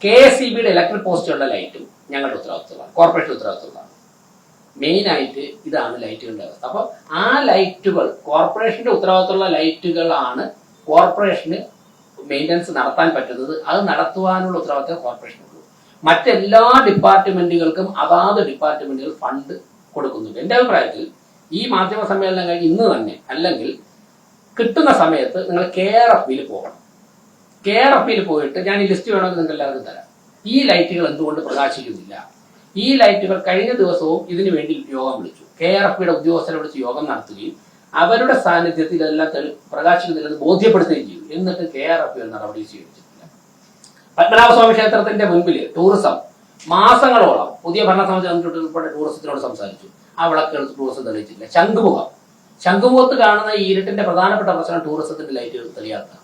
KSEBയുടെ ഇലക്ട്രിക് പോസ്റ്റുകളുടെ ലൈറ്റും ഞങ്ങളുടെ ഉത്തരവാദിത്തമാണ്, കോർപ്പറേഷൻ ഉത്തരവാദിത്തമുള്ളതാണ്. മെയിനായിട്ട് ഇതാണ് ലൈറ്റുകളുടെ അവസ്ഥ. അപ്പോൾ ആ ലൈറ്റുകൾ കോർപ്പറേഷന്റെ ഉത്തരവാദിത്തമുള്ള ലൈറ്റുകളാണ് കോർപ്പറേഷന് മെയിൻ്റനൻസ് നടത്താൻ പറ്റുന്നത്. അത് നടത്തുവാനുള്ള ഉത്തരവാദിത്തം കോർപ്പറേഷനുള്ളൂ. മറ്റെല്ലാ ഡിപ്പാർട്ട്മെന്റുകൾക്കും അതാത് ഡിപ്പാർട്ട്മെന്റുകൾ ഫണ്ട് കൊടുക്കുന്നുണ്ട്. എൻ്റെ അഭിപ്രായത്തിൽ ഈ മാധ്യമ സമ്മേളനം കഴിഞ്ഞ് ഇന്ന് തന്നെ അല്ലെങ്കിൽ കിട്ടുന്ന സമയത്ത് നിങ്ങൾ KRFBയിൽ പോകണം. KRFBയിൽ പോയിട്ട് ഞാൻ ഈ ലിസ്റ്റ് വേണമെങ്കിൽ നിങ്ങൾക്ക് എല്ലാവർക്കും തരാം. ഈ ലൈറ്റുകൾ എന്തുകൊണ്ട് പ്രകാശിക്കുന്നില്ല? ഈ ലൈറ്റുകൾ കഴിഞ്ഞ ദിവസവും ഇതിനു വേണ്ടി യോഗം വിളിച്ചു. KRFBയുടെ ഉദ്യോഗസ്ഥരെ വിളിച്ച് യോഗം നടത്തുകയും അവരുടെ സാന്നിധ്യത്തിൽ ഇതെല്ലാം പ്രകാശിക്കുന്നില്ലെന്ന് ബോധ്യപ്പെടുത്തുകയും ചെയ്തു. എന്നിട്ട് KRFB നടപടി സ്വീകരിച്ചിട്ടില്ല. പത്മനാഭസ്വാമി ക്ഷേത്രത്തിന്റെ മുൻപിൽ ടൂറിസം മാസങ്ങളോളം പുതിയ ഭരണസമിതി ഉൾപ്പെടെ ടൂറിസത്തിനോട് സംസാരിച്ചു. ആ വിളക്കുകൾ ടൂറിസം തെളിയിച്ചില്ല. ശംഖുമുഖത്ത് കാണുന്ന ഈ ഇരുട്ടിന്റെ പ്രധാനപ്പെട്ട പ്രശ്നം ടൂറിസത്തിന്റെ ലൈറ്റുകൾ തെളിയാത്തതാണ്.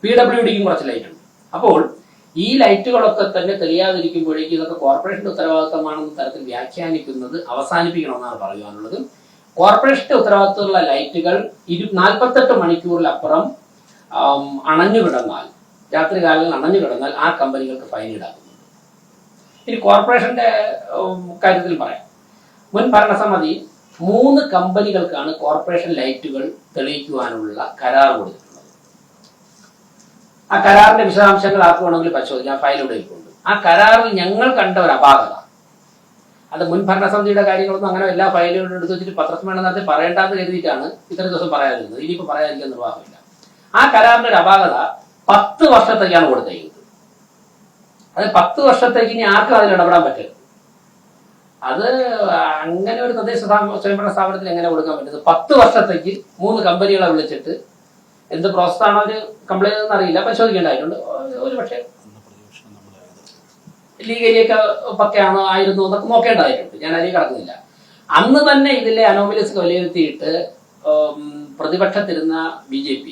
PWDക്കും കുറച്ച് ലൈറ്റ് ഉണ്ട്. അപ്പോൾ ഈ ലൈറ്റുകളൊക്കെ തന്നെ തെളിയാതിരിക്കുമ്പോഴേക്കും ഇതൊക്കെ കോർപ്പറേഷന്റെ ഉത്തരവാദിത്തമാണെന്ന തരത്തിൽ വ്യാഖ്യാനിക്കുന്നത് അവസാനിപ്പിക്കണമെന്നാണ് പറയുവാനുള്ളത്. കോർപ്പറേഷന്റെ ഉത്തരവാദിത്തമുള്ള ലൈറ്റുകൾ 48 മണിക്കൂറിലപ്പുറം അണഞ്ഞു കിടന്നാൽ, രാത്രി കാലങ്ങളിൽ അണഞ്ഞു കിടന്നാൽ ആ കമ്പനികൾക്ക് ഫൈൻ ഈടാക്കുന്നുണ്ട്. ഇനി കോർപ്പറേഷന്റെ കാര്യത്തിൽ പറയാം. മുൻ ഭരണസമിതി 3 കമ്പനികൾക്കാണ് കോർപ്പറേഷൻ ലൈറ്റുകൾ തെളിയിക്കുവാനുള്ള കരാർ കൊടുത്തിട്ടുള്ളത്. ആ കരാറിന്റെ വിശദാംശങ്ങൾ ആർക്ക് വേണമെങ്കിൽ പരിശോധിക്കാം, ഫയൽ ഇവിടെ ഇരിപ്പുണ്ട്. ആ കരാറിൽ ഞങ്ങൾ കണ്ട ഒരു അപാകത, അത് മുൻ ഭരണസമിതിയുടെ കാര്യങ്ങളൊന്നും അങ്ങനെ എല്ലാ ഫയലുകളും എടുത്ത് വെച്ചിട്ട് പത്രസമ്മേളനം നടത്തി പറയേണ്ടെന്ന് കരുതിയിട്ടാണ് ഇത്രയും ദിവസം പറയാതിരുന്നത്. ഇനിയിപ്പോൾ പറയാതിരിക്കാൻ നിർവാഹമില്ല. ആ കരാറിന്റെ ഒരു അപാകത 10 വർഷത്തേക്കാണ് കൊടുത്തേക്കുന്നത്. അത് 10 വർഷത്തേക്ക് ഇനി ആർക്കും അതിൽ ഇടപെടാൻ പറ്റരുത്. അത് അങ്ങനെ ഒരു തദ്ദേശ സ്വയംഭരണ സ്ഥാപനത്തിൽ എങ്ങനെ കൊടുക്കാൻ പറ്റുന്നത്? 10 വർഷത്തേക്ക് 3 കമ്പനികളെ വിളിച്ചിട്ട് എന്ത് പ്രോസസ്സാണോ അവർ കംപ്ലൈന്റ് ചെയ്തെന്ന് അറിയില്ല, പരിശോധിക്കേണ്ടതായിട്ടുണ്ട്. ഒരു പക്ഷേ ലീഗലിയൊക്കെ പക്കയാണോ ആയിരുന്നു എന്നൊക്കെ നോക്കേണ്ടതായിട്ടുണ്ട്. ഞാൻ അതിലേക്ക് കടക്കുന്നില്ല. അന്ന് തന്നെ ഇതിലെ അനോമലീസ് വിലയിരുത്തിയിട്ട് പ്രതിപക്ഷത്തിരുന്ന BJP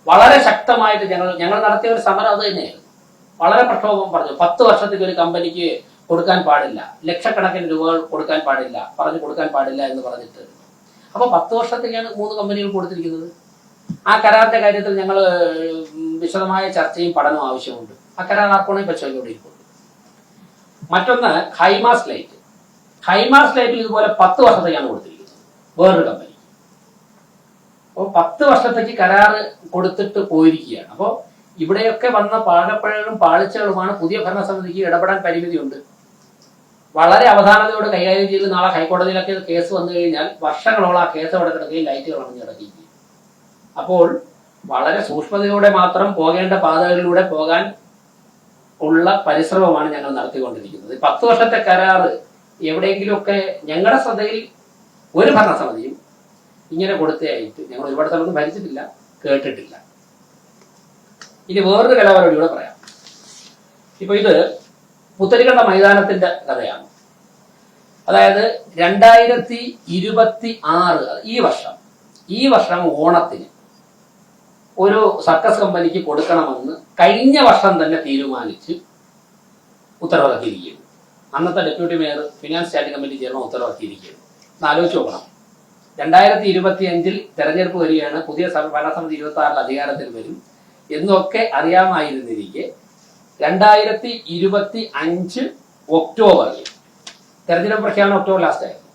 വളരെ ശക്തമായിട്ട് ഞങ്ങൾ നടത്തിയ ഒരു സമരം അത് തന്നെയായിരുന്നു. വളരെ പ്രക്ഷോഭം പറഞ്ഞു. 10 വർഷത്തേക്ക് ഒരു കമ്പനിക്ക് കൊടുക്കാൻ പാടില്ല, ലക്ഷക്കണക്കിന് രൂപകൾ കൊടുക്കാൻ പാടില്ല, കൊടുക്കാൻ പാടില്ല എന്ന് പറഞ്ഞിട്ട്. അപ്പൊ 10 വർഷത്തേക്കാണ് 3 കമ്പനികൾ കൊടുത്തിരിക്കുന്നത്. ആ കരാറിന്റെ കാര്യത്തിൽ ഞങ്ങൾ വിശദമായ ചർച്ചയും പഠനവും ആവശ്യമുണ്ട്. ആ കരാർ ആർക്കാണെങ്കിൽ പരിശോധിച്ചുകൊണ്ടിരിക്കുന്നു. മറ്റൊന്ന് ഹൈമാസ് ലൈറ്റ്. ഹൈമാസ് ലൈറ്റിൽ ഇതുപോലെ 10 വർഷത്തേക്കാണ് കൊടുത്തിരിക്കുന്നത് വേറൊരു കമ്പനി. അപ്പോൾ 10 വർഷത്തേക്ക് കരാറ് കൊടുത്തിട്ട് പോയിരിക്കുകയാണ്. അപ്പോൾ ഇവിടെയൊക്കെ വന്ന പാഴപ്പഴകളും പാളിച്ചകളുമാണ്. പുതിയ ഭരണസമിതിക്ക് ഇടപെടാൻ പരിമിതിയുണ്ട്. വളരെ അവധാനതയോട് കൈകാര്യം ചെയ്ത് നാളെ ഹൈക്കോടതിയിലൊക്കെ കേസ് വന്നു കഴിഞ്ഞാൽ വർഷങ്ങളോളം ആ കേസ് അവിടെ കിടക്കുകയും ലൈറ്റുകൾ അണഞ്ഞിടക്കുകയും. അപ്പോൾ വളരെ സൂക്ഷ്മതയോടെ മാത്രം പോകേണ്ട പാതകളിലൂടെ പോകാൻ ഉള്ള പരിശ്രമമാണ് ഞങ്ങൾ നടത്തിക്കൊണ്ടിരിക്കുന്നത്. 10 വർഷത്തെ കരാറ് എവിടെയെങ്കിലുമൊക്കെ ഞങ്ങളുടെ ശ്രദ്ധയിൽ ഒരു ഭരണസമിതിയും ഇങ്ങനെ കൊടുത്തതായിട്ട് ഞങ്ങൾ ഒരുപാട് സ്ഥലമൊന്നും ഭരിച്ചിട്ടില്ല, കേട്ടിട്ടില്ല. ഇനി വേറൊരു കലാപരിപാടിയൂടെ പറയാം. ഇപ്പൊ ഇത് പുത്തരിക്കണ്ട മൈതാനത്തിന്റെ കഥയാണ്. അതായത് 2026 ഈ വർഷം ഓണത്തിന് ഒരു സർക്കസ് കമ്പനിക്ക് കൊടുക്കണമെന്ന് കഴിഞ്ഞ വർഷം തന്നെ തീരുമാനിച്ച് ഉത്തരവിറക്കിയിരിക്കുകയാണ്. അന്നത്തെ deputy mayor finance standing committee chairman ഉത്തരവിറക്കിയിരിക്കുകയാണ്. ഒന്ന് ആലോചിച്ച് നോക്കണം. 2025 തെരഞ്ഞെടുപ്പ് വരികയാണ്, പുതിയ ഭരണസമിതി 26 അധികാരത്തിൽ വരും എന്നൊക്കെ അറിയാമായിരുന്നിരിക്കെ 2025 ഒക്ടോബറിൽ തെരഞ്ഞെടുപ്പ് പ്രഖ്യാപനം ഒക്ടോബർ ലാസ്റ്റ് ആയിരുന്നു,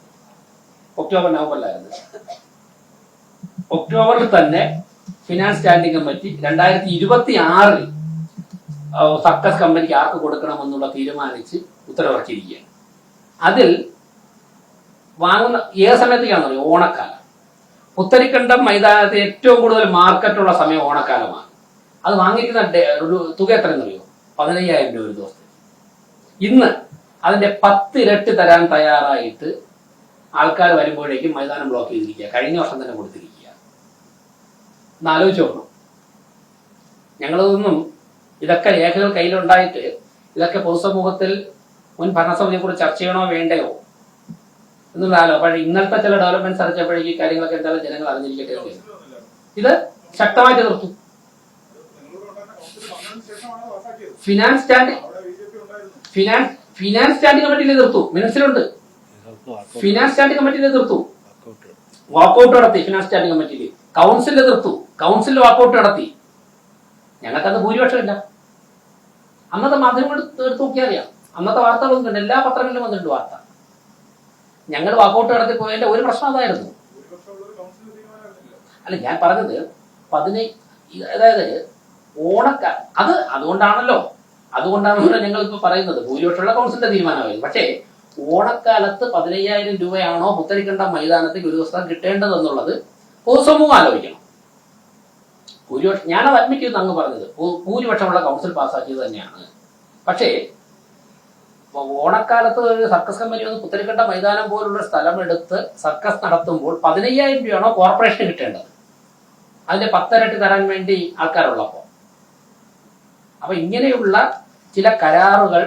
ഒക്ടോബർ നവംബറിലായിരുന്നു. ഒക്ടോബറിൽ തന്നെ ഫിനാൻസ് സ്റ്റാൻഡിംഗ് കമ്മിറ്റി 2026 സർക്കസ് കമ്പനിക്ക് ആർക്ക് കൊടുക്കണമെന്നുള്ള തീരുമാനിച്ച് ഉത്തരവിറക്കിയിരിക്കുകയാണ്. അതിൽ വാങ്ങുന്ന ഏത് സമയത്തേക്കാണെന്നറിയോ? ഓണക്കാലം. പുത്തരിക്കണ്ടം മൈതാനത്ത് ഏറ്റവും കൂടുതൽ മാർക്കറ്റുള്ള സമയം ഓണക്കാലമാണ്. അത് വാങ്ങിക്കുന്ന ഒരു തുക എത്രയെന്നറിയോ? 15,000 രൂപ ഒരു ദിവസത്തെ. ഇന്ന് അതിന്റെ 10 ഇരട്ടി തരാൻ തയ്യാറായിട്ട് ആൾക്കാർ വരുമ്പോഴേക്കും മൈതാനം ബ്ലോക്ക് ചെയ്തിരിക്കുക. കഴിഞ്ഞ വർഷം തന്നെ കൊടുത്തിരിക്കുക. ഒന്ന് ആലോചിച്ച് നോക്കണം. ഞങ്ങളതൊന്നും ഇതൊക്കെ രേഖകൾ കയ്യിലുണ്ടായിട്ട് ഇതൊക്കെ പൊതുസമൂഹത്തിൽ മുൻ ഭരണസമിതിയെ കുറിച്ച് ചർച്ച ചെയ്യണോ വേണ്ടയോ എന്നുള്ളതാലോ. അപ്പോൾ ഇന്നലത്തെ ചില ഡെവലപ്മെന്റ്സ് അറിഞ്ഞപ്പോഴേക്കും കാര്യങ്ങളൊക്കെ എന്തായാലും ജനങ്ങൾ അറിഞ്ഞിരിക്കട്ടെ. ഇത് ശക്തമായിട്ട് നിർത്തും. ഫിനാൻസ് സ്റ്റാൻഡിംഗ് കമ്മിറ്റിയിൽ നിർത്തും. മിനിറ്റ്സിലുണ്ട്. ഫിനാൻസ് സ്റ്റാൻഡിംഗ് കമ്മിറ്റിയിൽ നിർത്തും. വാക്കൗട്ട് നടത്തി. ഫിനാൻസ് സ്റ്റാൻഡിംഗ് കമ്മിറ്റിയിൽ കൗൺസിലിൽ നിർത്തും. കൗൺസിലിൽ വാക്കൗട്ട് നടത്തി. ഞങ്ങൾക്കത് ഭൂരിപക്ഷമില്ല. അന്നത്തെ മാധ്യമങ്ങൾ എടുത്ത് നോക്കിയാൽ അറിയാം. അന്നത്തെ വാർത്തകളൊന്നും കണ്ട് എല്ലാ പത്രങ്ങളിലും വന്നിട്ടുണ്ട് വാർത്ത. ഞങ്ങൾ വാക്കൗട്ട് നടത്തി പോയതിന്റെ ഒരു പ്രശ്നം അതായിരുന്നു. അല്ല, ഞാൻ പറഞ്ഞത് അതായത് അതുകൊണ്ടാണല്ലോ ഞങ്ങൾ ഇപ്പൊ പറയുന്നത് ഭൂരിപക്ഷമുള്ള കൗൺസിലിന്റെ തീരുമാനമായിരുന്നു. പക്ഷേ ഓണക്കാലത്ത് 15,000 രൂപയാണോ പുത്തരിക്കണ്ടം മൈതാനത്തേക്ക് ഒരു ദിവസം കിട്ടേണ്ടതെന്നുള്ളത് പൊതുസമൂഹം ആലോചിക്കണം. ഭൂരിപക്ഷം, ഞാനത് അഡ്മിറ്റ് ചെയ്യുന്ന അങ്ങ് പറഞ്ഞത് ഭൂരിപക്ഷമുള്ള കൗൺസിൽ പാസ്സാക്കിയത് തന്നെയാണ്. പക്ഷേ ഓണക്കാലത്ത് ഒരു സർക്കസ് കമ്പനി വന്ന് പുത്തരിക്കണ്ട മൈതാനം പോലുള്ള സ്ഥലം എടുത്ത് സർക്കസ് നടത്തുമ്പോൾ 15,000 രൂപയാണോ കോർപ്പറേഷന് കിട്ടേണ്ടത്? അതിന്റെ 10 ഇരട്ടി തരാൻ വേണ്ടി ആൾക്കാരുള്ളപ്പോൾ. അപ്പൊ ഇങ്ങനെയുള്ള ചില കരാറുകൾ,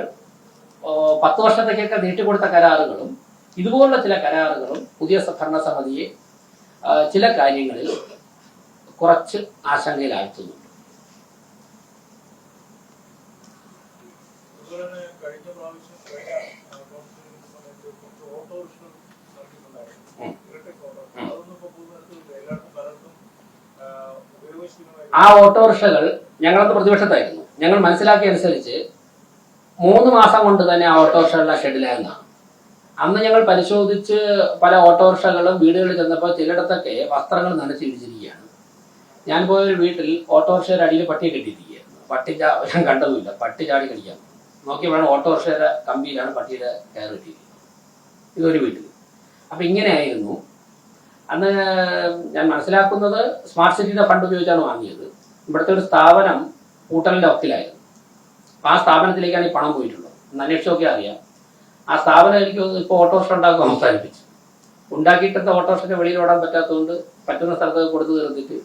10 വർഷത്തേക്കൊക്കെ നീട്ടിക്കൊടുത്ത കരാറുകളും ഇതുപോലുള്ള ചില കരാറുകളും പുതിയ ഭരണസമിതിയെ ചില കാര്യങ്ങളിൽ കുറച്ച് ആശങ്കയിലാഴ്ത്തുന്നുണ്ട്. ആ ഓട്ടോറിക്ഷകൾ ഞങ്ങളന്ന് പ്രതിപക്ഷത്തായിരുന്നു. ഞങ്ങൾ മനസ്സിലാക്കിയ അനുസരിച്ച് 3 മാസം കൊണ്ട് തന്നെ ആ ഓട്ടോറിക്ഷകളുടെ ഷെഡിലായിരുന്നാണ്. അന്ന് ഞങ്ങൾ പരിശോധിച്ച് പല ഓട്ടോറിക്ഷകളും വീടുകളിൽ ചെന്നപ്പോൾ ചിലയിടത്തൊക്കെ വസ്ത്രങ്ങൾ നനച്ചിരിച്ചിരിക്കുകയാണ്. ഞാൻ പോയൊരു വീട്ടിൽ ഓട്ടോറിക്ഷയുടെ അടിയിൽ പട്ടിയെ കെട്ടിയിരിക്കുകയായിരുന്നു. ഞാൻ കണ്ടതുമില്ല. പട്ടി ചാടി കടിക്കാൻ നോക്കിയപ്പോഴാണ് ഓട്ടോറിക്ഷയുടെ കമ്പിയിലാണ് പട്ടിയുടെ കയർ കെട്ടിയിരിക്കുന്നത്. ഇതൊരു വീട്ടിൽ. അപ്പൊ ഇങ്ങനെയായിരുന്നു അന്ന്. ഞാൻ മനസ്സിലാക്കുന്നത് സ്മാർട്ട് സിറ്റിയുടെ ഫണ്ട് ഉപയോഗിച്ചാണ് വാങ്ങിയത്. ഇവിടുത്തെ ഒരു സ്ഥാപനം കൂട്ടലിന്റെ വക്കിലായിരുന്നു. അപ്പൊ ആ സ്ഥാപനത്തിലേക്കാണ് ഈ പണം പോയിട്ടുള്ളത്. ഒന്ന് അന്വേഷിച്ച് നോക്കിയാൽ അറിയാം. ആ സ്ഥാപനം എനിക്ക് ഇപ്പോൾ ഓട്ടോറിക്ഷ ഉണ്ടാക്കുക അവസാനിപ്പിച്ചു. ഉണ്ടാക്കിയിട്ടത്തെ ഓട്ടോറിക്ഷയ്ക്ക് വെളിയിൽ ഓടാൻ പറ്റാത്തതുകൊണ്ട് പറ്റുന്ന സ്ഥലത്ത് കൊടുത്തു തീർത്തിട്ട്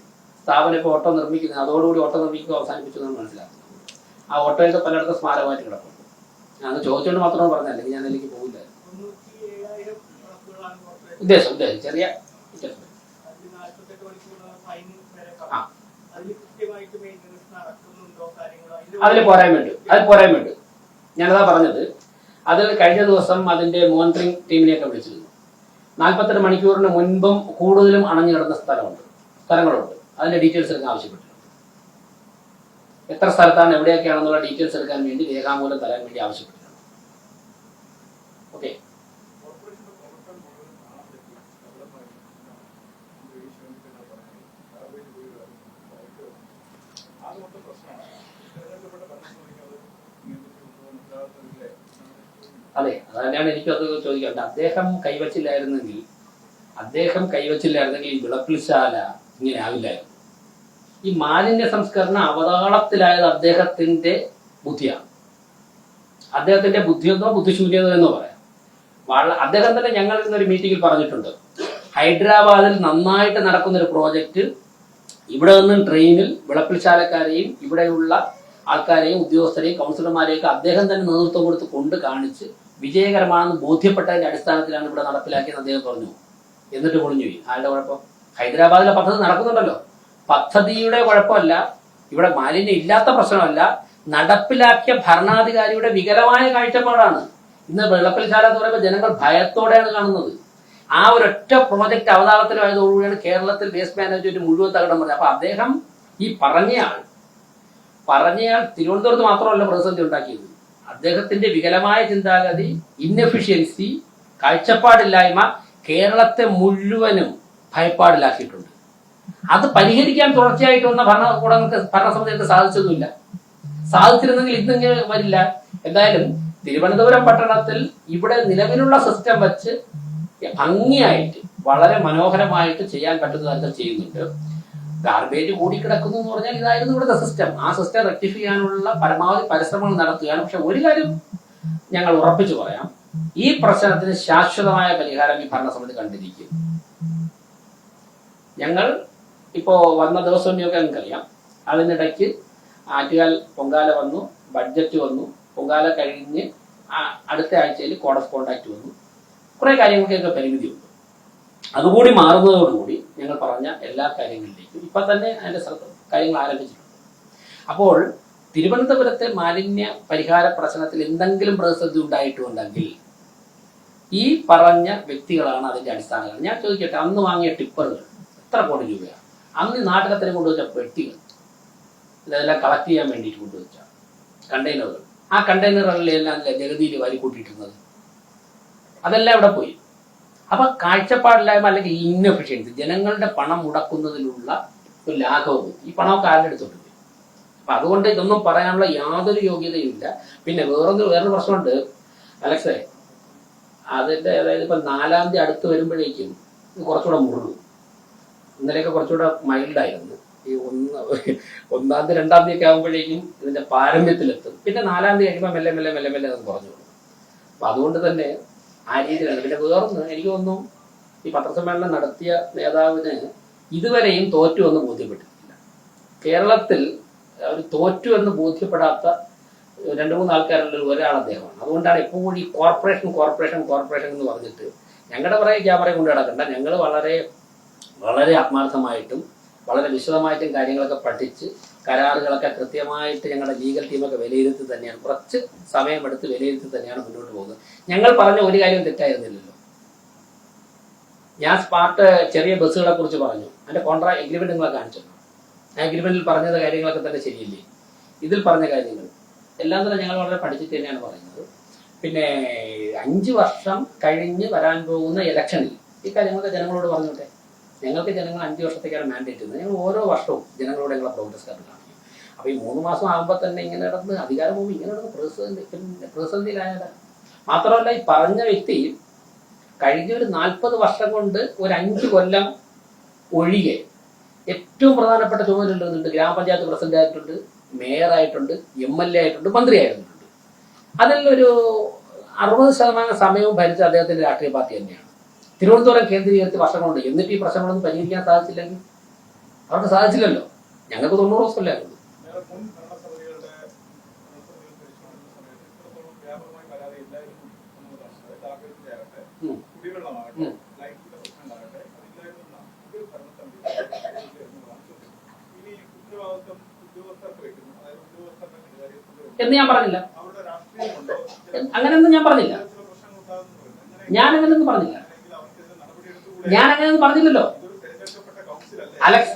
സ്ഥാപനം ഇപ്പോൾ ഓട്ടോ നിർമ്മിക്കുന്നത്, അതോടുകൂടി ഓട്ടോ നിർമ്മിക്കുക അവസാനിപ്പിച്ചു എന്നാണ് മനസ്സിലാക്കുന്നത്. ആ ഓട്ടോയൊക്കെ പലയിടത്തും സ്മാരകമായിട്ട് കിടപ്പുണ്ട്. ഞാൻ അത് ചോദിച്ചുകൊണ്ട് മാത്രമാണ് പറഞ്ഞത്, അല്ലെങ്കിൽ ഞാൻ അതിലേക്ക് പോകില്ലായിരുന്നു. ഉദ്ദേശം ചെറിയ അതിൽ പോരായ്മയുണ്ട്. ഞാനതാ പറഞ്ഞത്. അതിൽ കഴിഞ്ഞ ദിവസം അതിന്റെ മോണിറ്ററിംഗ് ടീമിനെയൊക്കെ വിളിച്ചിരുന്നു. 48 മണിക്കൂറിന് മുൻപും കൂടുതലും അണഞ്ഞു കിടന്ന സ്ഥലങ്ങളുണ്ട്. അതിന്റെ ഡീറ്റെയിൽസ് എടുക്കാൻ ആവശ്യപ്പെട്ടിട്ടുണ്ട്. എത്ര സ്ഥലത്താണ് എവിടെയൊക്കെയാണെന്നുള്ള ഡീറ്റെയിൽസ് എടുക്കാൻ വേണ്ടി രേഖാമൂലം തരാൻ വേണ്ടി ആവശ്യപ്പെട്ടിട്ടുണ്ട്. ഓക്കെ. അതെ, അതന്നെയാണ് എനിക്കും അത് ചോദിക്കേണ്ടത്. അദ്ദേഹം കൈവച്ചില്ലായിരുന്നെങ്കിൽ ഈ വിളപ്പിൽശാല ഇങ്ങനെ ആവില്ലായിരുന്നു. ഈ മാലിന്യ സംസ്കരണ അവതാളത്തിലായത് അദ്ദേഹത്തിന്റെ ബുദ്ധിയാണ്. അദ്ദേഹത്തിന്റെ ബുദ്ധിയെന്നോ ബുദ്ധിശൂന്യതോ എന്നോ പറയാം. അദ്ദേഹം തന്നെ ഞങ്ങൾ ഇന്നൊരു മീറ്റിംഗിൽ പറഞ്ഞിട്ടുണ്ട്, ഹൈദരാബാദിൽ നന്നായിട്ട് നടക്കുന്നൊരു പ്രോജക്റ്റ് ഇവിടെ നിന്നും ട്രെയിനിൽ വിളപ്പിൽശാലക്കാരെയും ഇവിടെയുള്ള ആൾക്കാരെയും ഉദ്യോഗസ്ഥരെയും കൗൺസിലർമാരെയൊക്കെ അദ്ദേഹം തന്നെ നേതൃത്വം കൊടുത്ത് കൊണ്ട് കാണിച്ച് വിജയകരമാണെന്ന് ബോധ്യപ്പെട്ടതിന്റെ അടിസ്ഥാനത്തിലാണ് ഇവിടെ നടപ്പിലാക്കിയെന്ന് അദ്ദേഹം പറഞ്ഞു. എന്നിട്ട് പൊളിഞ്ഞുപോയി. ആരുടെ കുഴപ്പം? ഹൈദരാബാദിലെ പദ്ധതി നടക്കുന്നുണ്ടല്ലോ. പദ്ധതിയുടെ കുഴപ്പമല്ല, ഇവിടെ മാലിന്യം ഇല്ലാത്ത പ്രശ്നമല്ല, നടപ്പിലാക്കിയ ഭരണാധികാരിയുടെ വികലമായ കാഴ്ചപ്പാടാണ്. ഇന്ന് വെള്ളപ്പിൽശാല എന്ന് പറയുമ്പോൾ ജനങ്ങൾ ഭയത്തോടെയാണ് കാണുന്നത്. ആ ഒരൊറ്റ പ്രോജക്റ്റ് അവതാളത്തിലായതോടുകൂടിയാണ് കേരളത്തിൽ വേസ്റ്റ് മാനേജ്മെന്റ് മുഴുവൻ തകടം പറഞ്ഞത്. അപ്പൊ അദ്ദേഹം ഈ പറഞ്ഞയാൾ തിരുവനന്തപുരത്ത് മാത്രമല്ല പ്രതിസന്ധി ഉണ്ടാക്കിയത്. അദ്ദേഹത്തിന്റെ വികലമായ ചിന്താഗതി, ഇൻഎഫിഷ്യൻസി, കാഴ്ചപ്പാടില്ലായ്മ കേരളത്തെ മുഴുവനും ഭയപ്പാടിലാക്കിയിട്ടുണ്ട്. അത് പരിഹരിക്കാൻ തുടർച്ചയായിട്ട് വന്ന ഭരണസമിതിക്ക് സാധിച്ചതുമില്ല. സാധിച്ചിരുന്നെങ്കിൽ ഇന്നിങ്ങനെ വരില്ല. എന്തായാലും തിരുവനന്തപുരം പട്ടണത്തിൽ ഇവിടെ നിലവിലുള്ള സിസ്റ്റം വെച്ച് ഭംഗിയായിട്ട് വളരെ മനോഹരമായിട്ട് ചെയ്യാൻ പറ്റുന്ന തരത്തിൽ ചെയ്യുന്നുണ്ട്. ഗാർബേജ് കൂടിക്കിടക്കുന്നു എന്ന് പറഞ്ഞാൽ ഇതായിരുന്നു ഇവിടുത്തെ സിസ്റ്റം. ആ സിസ്റ്റം റെക്ടിഫൈ ചെയ്യാനുള്ള പരമാവധി പരിശ്രമങ്ങൾ നടത്തുകയാണ്. പക്ഷെ ഒരു കാര്യം ഞങ്ങൾ ഉറപ്പിച്ചു പറയാം, ഈ പ്രശ്നത്തിന് ശാശ്വതമായ പരിഹാരം ഈ ഭരണസമിതി കണ്ടിരിക്കും. ഞങ്ങൾ ഇപ്പോ വന്ന ദിവസമൊക്കെ നമുക്കറിയാം. അതിനിടയ്ക്ക് ആറ്റുകാൽ പൊങ്കാല വന്നു, ബഡ്ജറ്റ് വന്നു, പൊങ്കാല കഴിഞ്ഞ് അടുത്ത ആഴ്ചയിൽ കോഡ് ഓഫ് കോണ്ടാക്ട് വന്നു. കുറെ കാര്യങ്ങൾക്കൊക്കെ പരിമിതിയുണ്ട്. അതുകൂടി മാറുന്നതോടുകൂടി ഞങ്ങൾ പറഞ്ഞ എല്ലാ കാര്യങ്ങളിലേക്കും ഇപ്പൊ തന്നെ അതിന്റെ കാര്യങ്ങൾ ആരംഭിച്ചിട്ടുണ്ട്. അപ്പോൾ തിരുവനന്തപുരത്തെ മാലിന്യ പരിഹാര പ്രശ്നത്തിൽ എന്തെങ്കിലും പ്രതിസന്ധി ഉണ്ടായിട്ടുണ്ടെങ്കിൽ ഈ പറഞ്ഞ വ്യക്തികളാണ് അതിന്റെ അടിസ്ഥാനങ്ങൾ. ഞാൻ ചോദിക്കട്ടെ, അന്ന് വാങ്ങിയ ടിപ്പറുകൾ എത്ര കോടി രൂപയാണ്? അന്ന് നാട്ടിലത്തിന് കൊണ്ടുവച്ച പെട്ടികൾ, ഇതെല്ലാം കളക്ട് ചെയ്യാൻ വേണ്ടിയിട്ട് കൊണ്ടുവച്ച കണ്ടെയ്നറുകൾ, ആ കണ്ടെയ്നറുകളിലെല്ലാം ജഗതിയിൽ വാരി കൂട്ടിയിട്ടിരുന്നത് അതെല്ലാം ഇവിടെ പോയി. അപ്പൊ കാഴ്ചപ്പാടില്ലായ്മ അല്ലെങ്കിൽ ഇൻഎഫിഷ്യൻസി, ജനങ്ങളുടെ പണം മുടക്കുന്നതിലുള്ള ഒരു ലാഘവം, ഈ പണമൊക്കെ ആരുടെ അടുത്തോട്ട് പോയി. അപ്പൊ അതുകൊണ്ട് ഇതൊന്നും പറയാനുള്ള യാതൊരു യോഗ്യതയും ഇല്ല. പിന്നെ വേറൊരു പ്രശ്നമുണ്ട് അലക്സേ, അതിന്റെ അതായത് ഇപ്പൊ 4-ാം തീയതി അടുത്ത് വരുമ്പോഴേക്കും കുറച്ചുകൂടെ മുറുകും. ഇന്നലെയൊക്കെ കുറച്ചുകൂടെ മൈൽഡായിരുന്നു. ഈ 1-ാം തീയതി 2-ാം തീയതി ഒക്കെ ആകുമ്പോഴേക്കും ഇതിന്റെ പാരമ്യത്തിലെത്തും. പിന്നെ 4-ാം തീയതി കഴിയുമ്പോൾ മെല്ലെ മെല്ലെ മെല്ലെ മെല്ലെ അത് കുറഞ്ഞു കൊടുക്കും. അപ്പൊ അതുകൊണ്ട് തന്നെ ആ രീതിയിലാണ്. പിന്നെ വേറൊന്ന് എനിക്ക് തോന്നുന്നു, ഈ പത്രസമ്മേളനം നടത്തിയ നേതാവിന് ഇതുവരെയും തോറ്റു എന്ന് ബോധ്യപ്പെട്ടിട്ടില്ല. കേരളത്തിൽ ഒരു തോറ്റു എന്ന് ബോധ്യപ്പെടാത്ത 2-3 ആൾക്കാരുള്ള ഒരാൾ അദ്ദേഹമാണ്. അതുകൊണ്ടാണ് എപ്പോഴും ഈ കോർപ്പറേഷൻ എന്ന് പറഞ്ഞിട്ട് ഞങ്ങളുടെ പറയും ക്യാമറ കൊണ്ട് കിടക്കണ്ട. ഞങ്ങൾ വളരെ വളരെ ആത്മാർത്ഥമായിട്ടും വളരെ വിശദമായിട്ടും കാര്യങ്ങളൊക്കെ പഠിച്ച് കരാറുകളൊക്കെ കൃത്യമായിട്ട് ഞങ്ങളുടെ ലീഗൽ ടീമൊക്കെ വിലയിരുത്തി തന്നെയാണ്, കുറച്ച് സമയമെടുത്ത് വിലയിരുത്തി തന്നെയാണ് മുന്നോട്ട് പോകുന്നത്. ഞങ്ങൾ പറഞ്ഞ ഒരു കാര്യം തെറ്റായിരുന്നില്ലല്ലോ. ഞാൻ ചെറിയ ബസ്സുകളെ കുറിച്ച് പറഞ്ഞു. അതിന്റെ കോൺട്രാക്ട് എഗ്രിമെന്റ് നിങ്ങളെ കാണിച്ചു. ആ എഗ്രിമെന്റിൽ പറഞ്ഞ കാര്യങ്ങളൊക്കെ തന്നെ ശരിയല്ലേ? ഇതിൽ പറഞ്ഞ കാര്യങ്ങൾ എല്ലാം തന്നെ ഞങ്ങൾ വളരെ പഠിച്ചിട്ട് തന്നെയാണ് പറയുന്നത്. പിന്നെ 5 വർഷം കഴിഞ്ഞ് വരാൻ പോകുന്ന ഇലക്ഷനിൽ ഈ കാര്യങ്ങളൊക്കെ ജനങ്ങളോട് പറഞ്ഞോട്ടെ. ഞങ്ങൾക്ക് ജനങ്ങൾ 5 വർഷത്തേക്കാണ് മാൻഡേറ്റ് ചെയ്യുന്നത്. ഞങ്ങൾ ഓരോ വർഷവും ജനങ്ങളോട് ഞങ്ങളെ പ്രോഗ്രസ് കാർഡ് കാണിക്കും. അപ്പൊ ഈ 3 മാസം ആകുമ്പോൾ തന്നെ ഇങ്ങനെ നടന്ന് അധികാരം പോകുമ്പോൾ ഇങ്ങനെ നടന്ന് പ്രതിസന്ധിയിലായാലും മാത്രമല്ല, ഈ പറഞ്ഞ വ്യക്തി കഴിഞ്ഞ ഒരു 40 വർഷം കൊണ്ട് ഒരു 5 കൊല്ലം ഒഴികെ ഏറ്റവും പ്രധാനപ്പെട്ട ചുമതലയുണ്ട്. ഗ്രാമപഞ്ചായത്ത് പ്രസിഡന്റ് ആയിട്ടുണ്ട്, മേയറായിട്ടുണ്ട്, MLA ആയിട്ടുണ്ട്, മന്ത്രിയായിട്ടുണ്ട്. അതിലൊരു 60% സമയവും ഭരിച്ച അദ്ദേഹത്തിന്റെ രാഷ്ട്രീയ പാർട്ടി തന്നെയാണ്. തിരുവനന്തപുരം കേന്ദ്രീകരിച്ച് വർഷങ്ങളുണ്ട്. എന്നിട്ട് ഈ പ്രശ്നങ്ങളൊന്നും പരിഹരിക്കാൻ സാധിച്ചില്ലെങ്കിൽ അവർക്ക് സാധിച്ചില്ലല്ലോ. ഞങ്ങൾക്ക് 90 ദിവസമല്ലായിരുന്നു. എന്ന് ഞാൻ പറഞ്ഞില്ല. അങ്ങനെയൊന്നും ഞാൻ പറഞ്ഞില്ല. ഞാനങ്ങനെയൊന്നും പറഞ്ഞില്ലല്ലോ അലക്സ്.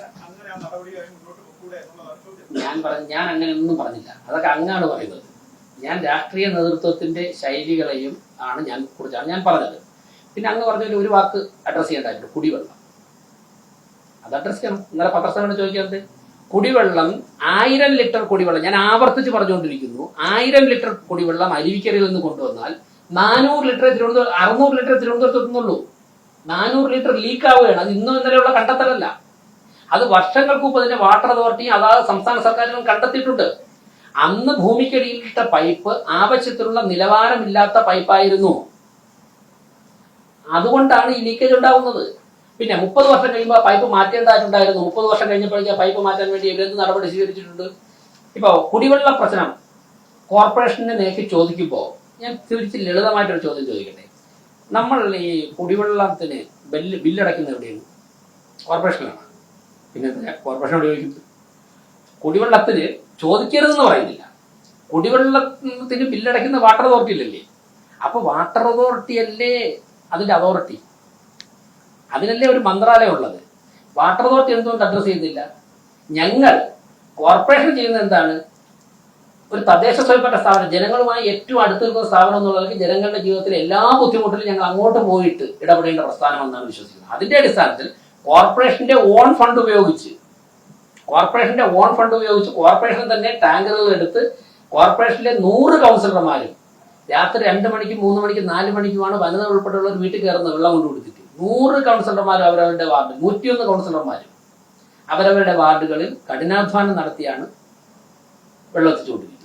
ഞാൻ അങ്ങനെയൊന്നും പറഞ്ഞില്ല. അതൊക്കെ അങ്ങാണ് പറയുന്നത്. ഞാൻ രാഷ്ട്രീയ നേതൃത്വത്തിന്റെ ശൈലികളെയും കുറിച്ചാണ് ഞാൻ പറഞ്ഞത്. പിന്നെ അങ്ങ് പറഞ്ഞതിൽ ഒരു വാക്ക് അഡ്രസ് ചെയ്യേണ്ടതായിട്ടുണ്ട്, കുടിവെള്ളം. അത് അഡ്രസ് ചെയ്യണം. ഇന്നലെ പത്രസമ്മേളനം ചോദിക്കുന്നത് കുടിവെള്ളം 1000 ലിറ്റർ കുടിവെള്ളം, ഞാൻ ആവർത്തിച്ച് പറഞ്ഞുകൊണ്ടിരിക്കുന്നു, 1000 ലിറ്റർ കുടിവെള്ളം അരുവിക്കരയിൽ നിന്ന് കൊണ്ടുവന്നാൽ 400 ലിറ്റർ 600 ലിറ്റർ തിരുവനന്തപുരത്ത് എത്തുന്നുള്ളൂ. 400 ലിറ്റർ ലീക്ക് ആവുകയാണ്. അത് ഇന്നും ഇന്നലെയുള്ള കണ്ടെത്തലല്ല. അത് വർഷങ്ങൾക്ക് മുമ്പ് അതിന്റെ വാട്ടർ അതോറിറ്റിയും അതാത് സംസ്ഥാന സർക്കാരുകളും കണ്ടെത്തിയിട്ടുണ്ട്. അന്ന് ഭൂമിക്കടിയിലിട്ട പൈപ്പ് ആവശ്യത്തിനുള്ള നിലവാരമില്ലാത്ത പൈപ്പായിരുന്നു. അതുകൊണ്ടാണ് ഈ ലീക്കേജ് ഉണ്ടാവുന്നത്. പിന്നെ 30 വർഷം കഴിയുമ്പോൾ പൈപ്പ് മാറ്റേണ്ടതായിട്ടുണ്ടായിരുന്നു. 30 വർഷം കഴിഞ്ഞപ്പോഴേക്കും പൈപ്പ് മാറ്റാൻ വേണ്ടി ഇവരെന്ത് നടപടി സ്വീകരിച്ചിട്ടുണ്ട്? ഇപ്പോൾ കുടിവെള്ള പ്രശ്നം കോർപ്പറേഷനെ നേരിട്ട് ചോദിക്കുമ്പോൾ ഞാൻ തിരിച്ച് ലളിതമായിട്ടൊരു ചോദ്യം ചോദിക്കട്ടെ. നമ്മൾ ഈ കുടിവെള്ളത്തിന് ബില്ലടയ്ക്കുന്നത് എവിടെയാണ്? കോർപ്പറേഷനിലാണ്. പിന്നെ കോർപ്പറേഷനോട് ചോദിക്കുന്നത് കുടിവെള്ളത്തിന് ചോദിക്കരുതെന്ന് പറയുന്നില്ല. കുടിവെള്ളത്തിന് ബില്ലടയ്ക്കുന്ന വാട്ടർ അതോറിറ്റി അല്ലേ? അപ്പൊ വാട്ടർ അതോറിറ്റി അല്ലേ അതിന്റെ അതോറിറ്റി? അതിനല്ലേ ഒരു മന്ത്രാലയം ഉള്ളത്. വാട്ടർ അതോറിറ്റി എന്തുകൊണ്ട് അഡ്രസ് ചെയ്യുന്നില്ല? ഞങ്ങൾ കോർപ്പറേഷൻ ചെയ്യുന്നത് എന്താണ്? ഒരു തദ്ദേശ സ്വയംഭരണ സ്ഥാപനം, ജനങ്ങളുമായി ഏറ്റവും അടുത്ത് നിൽക്കുന്ന സ്ഥാപനം എന്നുള്ളവർക്ക് ജനങ്ങളുടെ ജീവിതത്തിലെ എല്ലാ ബുദ്ധിമുട്ടിലും ഞങ്ങൾ അങ്ങോട്ട് പോയിട്ട് ഇടപെടേണ്ട പ്രസ്ഥാനം എന്നാണ് വിശ്വസിക്കുന്നത്. അതിന്റെ അടിസ്ഥാനത്തിൽ കോർപ്പറേഷന്റെ ഓൺ ഫണ്ട് ഉപയോഗിച്ച് കോർപ്പറേഷൻ തന്നെ ടാങ്കറുകൾ എടുത്ത് കോർപ്പറേഷനിലെ 100 കൗൺസിലർമാരും രാത്രി 2 മണിക്കും 3 മണിക്കും 4 മണിക്കുമാണ് വനിത ഉൾപ്പെടെയുള്ളവർ വീട്ടിൽ കയറുന്ന വെള്ളം കൊണ്ട് കൊടുത്തിട്ട് 100 കൗൺസിലർമാരും അവരവരുടെ വാർഡിൽ 101 കൗൺസിലർമാരും അവരവരുടെ വാർഡുകളിൽ കഠിനാധ്വാനം നടത്തിയാണ് വെള്ളം എത്തിച്ചുകൊണ്ടിരിക്കുന്നത്.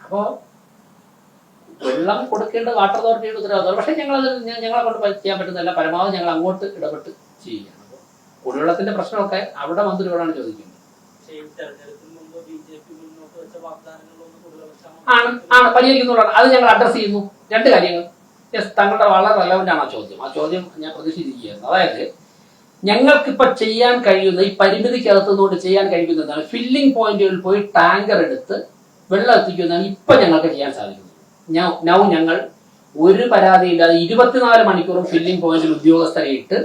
അപ്പോൾ വെള്ളം കൊടുക്കേണ്ട വാട്ടർ അതോറിറ്റിയുടെ ഉത്തരവാദിത്തം. പക്ഷേ ഞങ്ങളെ കൊണ്ട് ചെയ്യാൻ പറ്റുന്നതല്ല, പരമാവധി ഞങ്ങൾ അങ്ങോട്ട് ഇടപെട്ട് ചെയ്യുകയാണ്. അപ്പോൾ കുടിവെള്ളത്തിന്റെ പ്രശ്നമൊക്കെ അവിടെ മന്ത്രിയോടാണ് ചോദിക്കുന്നത്. ആണ് പരിഹരിക്കുന്നുള്ളതാണ്. അത് ഞങ്ങൾ അഡ്രസ് ചെയ്യുന്നു. 2 കാര്യങ്ങൾ. തങ്ങളുടെ വളരെ റെലവന്റ് ആണ് ആ ചോദ്യം ഞാൻ പ്രതീക്ഷിച്ചിരിക്കുകയായിരുന്നു. അതായത് ഞങ്ങൾക്കിപ്പോൾ ചെയ്യാൻ കഴിയുന്ന ഈ പരിമിതിക്കകത്തുനിന്നുകൊണ്ട് ചെയ്യാൻ കഴിയുന്നതാണ് ഫില്ലിംഗ് പോയിന്റുകളിൽ പോയി ടാങ്കർ എടുത്ത് വെള്ളം എത്തിക്കുന്നതാണ് ഇപ്പം ഞങ്ങൾക്ക് ചെയ്യാൻ സാധിക്കുന്നത്. ഞങ്ങൾ ഒരു പരാതിയില്ലാതെ 24 മണിക്കൂറും ഫില്ലിംഗ് പോയിന്റിൽ ഉദ്യോഗസ്ഥരെ ഇട്ട്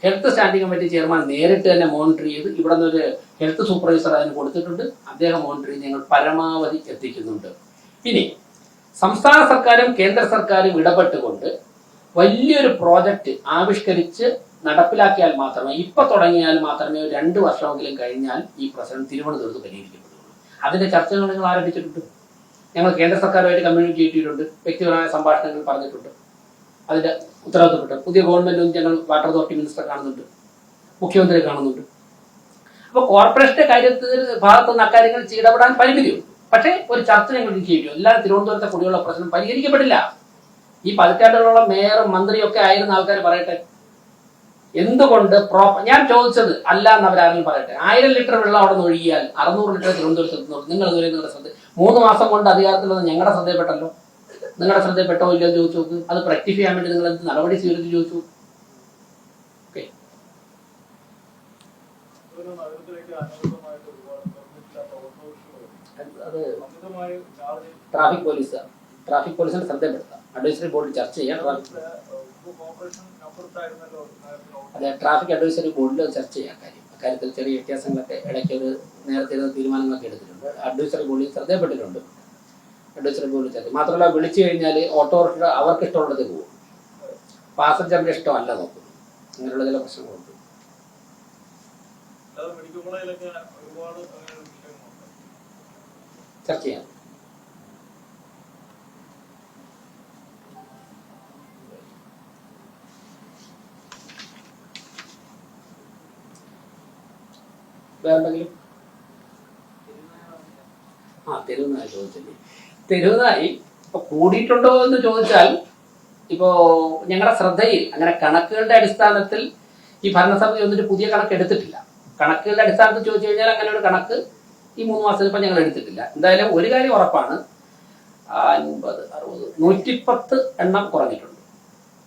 ഹെൽത്ത് സ്റ്റാൻഡിംഗ് കമ്മിറ്റി ചെയർമാൻ നേരിട്ട് തന്നെ മോണിറ്റർ ചെയ്ത് ഇവിടെ നിന്ന് ഒരു ഹെൽത്ത് സൂപ്പർവൈസർ അതിന് കൊടുത്തിട്ടുണ്ട്. അദ്ദേഹം മോണിറ്റർ ചെയ്ത് ഞങ്ങൾ പരമാവധി എത്തിക്കുന്നുണ്ട്. ഇനി സംസ്ഥാന സർക്കാരും കേന്ദ്ര സർക്കാരും ഇടപെട്ടുകൊണ്ട് വലിയൊരു പ്രോജക്റ്റ് ആവിഷ്കരിച്ച് നടപ്പിലാക്കിയാൽ മാത്രമേ, ഇപ്പൊ തുടങ്ങിയാൽ മാത്രമേ 2 വർഷമെങ്കിലും കഴിഞ്ഞാൽ ഈ പ്രശ്നം തിരുവനന്തപുരത്ത് പരിഹരിക്കപ്പെടുകയുള്ളൂ. അതിന്റെ ചർച്ചകൾ നിങ്ങൾ ആരംഭിച്ചിട്ടുണ്ട്. ഞങ്ങൾ കേന്ദ്ര സർക്കാരുമായിട്ട് കമ്മ്യൂണിക്കേറ്റ് ചെയ്തിട്ടുണ്ട്. വ്യക്തിപരമായ സംഭാഷണങ്ങൾ പറഞ്ഞിട്ടുണ്ട്. അതിന്റെ ഉത്തരവാദിത്തപ്പെട്ട പുതിയ ഗവൺമെന്റും ഞങ്ങൾ വാട്ടർ അതോറിറ്റി മിനിസ്റ്ററെ കാണുന്നുണ്ട്, മുഖ്യമന്ത്രിയെ കാണുന്നുണ്ട്. അപ്പോൾ കോർപ്പറേഷന്റെ കാര്യത്തിൽ ഭാഗത്തുനിന്ന് അക്കാര്യങ്ങൾ ഇടപെടാൻ പരിമിതിയുണ്ട്. പക്ഷേ ഒരു ചർച്ച ഞങ്ങൾ ഇനിഷ്യേറ്റ് ചെയ്യും. എല്ലാം തിരുവനന്തപുരത്തെ കുടിവെള്ള പ്രശ്നം പരിഹരിക്കപ്പെടില്ല. ഈ പതിറ്റാണ്ടുകളോളം മേയറും മന്ത്രിയും ഒക്കെ ആയിരുന്ന ആൾക്കാർ പറയട്ടെ എന്തുകൊണ്ട് ഞാൻ ചോദിച്ചത് അല്ല എന്ന് അവരാരെങ്കിലും പറയട്ടെ. 1000 ലിറ്റർ വെള്ളം അവിടെ നിന്ന് ഒഴുകിയാൽ 600 ലിറ്റർ തിരുവനന്തപുരത്ത് എത്തുന്നുള്ളൂ. നിങ്ങൾ ഇതുവരെ നിങ്ങളുടെ ശ്രദ്ധ 3 മാസം കൊണ്ട് അധികാരത്തിൽ വന്ന് ഞങ്ങളുടെ ശ്രദ്ധയിൽപ്പെട്ടല്ലോ. നിങ്ങളുടെ ശ്രദ്ധയിൽപ്പെട്ടോ ഇല്ലയോ ചോദിച്ചു നോക്ക്. അത് റെക്ടിഫൈ ചെയ്യാൻ വേണ്ടി നിങ്ങൾ എന്ത് നടപടി സ്വീകരിച്ച് ചോദിച്ചു. ഓക്കെ. അത് ട്രാഫിക് പോലീസിന്റെ ശ്രദ്ധയിൽപ്പെടുത്താം. അഡ്വൈസറി ബോർഡിൽ ചർച്ച ചെയ്യാം. അതെ, ട്രാഫിക് അഡ്വൈസറി ബോർഡിൽ ചർച്ച ചെയ്യാം അക്കാര്യത്തിൽ ചെറിയ വ്യത്യാസങ്ങളൊക്കെ ഇടയ്ക്ക് ഒരു നേരത്തെ തീരുമാനങ്ങളൊക്കെ എടുത്തിട്ടുണ്ട്. അഡ്വൈസറി ബോർഡിൽ ശ്രദ്ധയപ്പെട്ടിട്ടുണ്ട്. അഡ്വൈസറി ബോർഡിൽ ചർച്ച മാത്രമല്ല, വിളിച്ചു കഴിഞ്ഞാൽ ഓട്ടോറിക്ഷ അവർക്ക് ഇഷ്ടമുള്ളത് പോകും, പാസഞ്ചറിന്റെ ഇഷ്ടമല്ല നോക്കും. അങ്ങനെയുള്ള ചില പ്രശ്നങ്ങളുണ്ട്. ചർച്ച ചെയ്യാം. വേറെന്തെങ്കിലും? തെരുവുനായി ചോദിച്ചല്ലേ. തെരുവുനായി ഇപ്പൊ കൂടിയിട്ടുണ്ടോ എന്ന് ചോദിച്ചാൽ, ഇപ്പോ ഞങ്ങളുടെ ശ്രദ്ധയിൽ അങ്ങനെ കണക്കുകളുടെ അടിസ്ഥാനത്തിൽ ഈ ഭരണസമിതി വന്നിട്ട് പുതിയ കണക്ക് എടുത്തിട്ടില്ല. കണക്കുകളുടെ അടിസ്ഥാനത്തിൽ ചോദിച്ചു കഴിഞ്ഞാൽ അങ്ങനെ ഒരു കണക്ക് ഈ 3 മാസത്തിൽ ഇപ്പം ഞങ്ങൾ എടുത്തിട്ടില്ല. എന്തായാലും ഒരു കാര്യം ഉറപ്പാണ്, 50, 60, 110 എണ്ണം കുറഞ്ഞിട്ടുണ്ട്.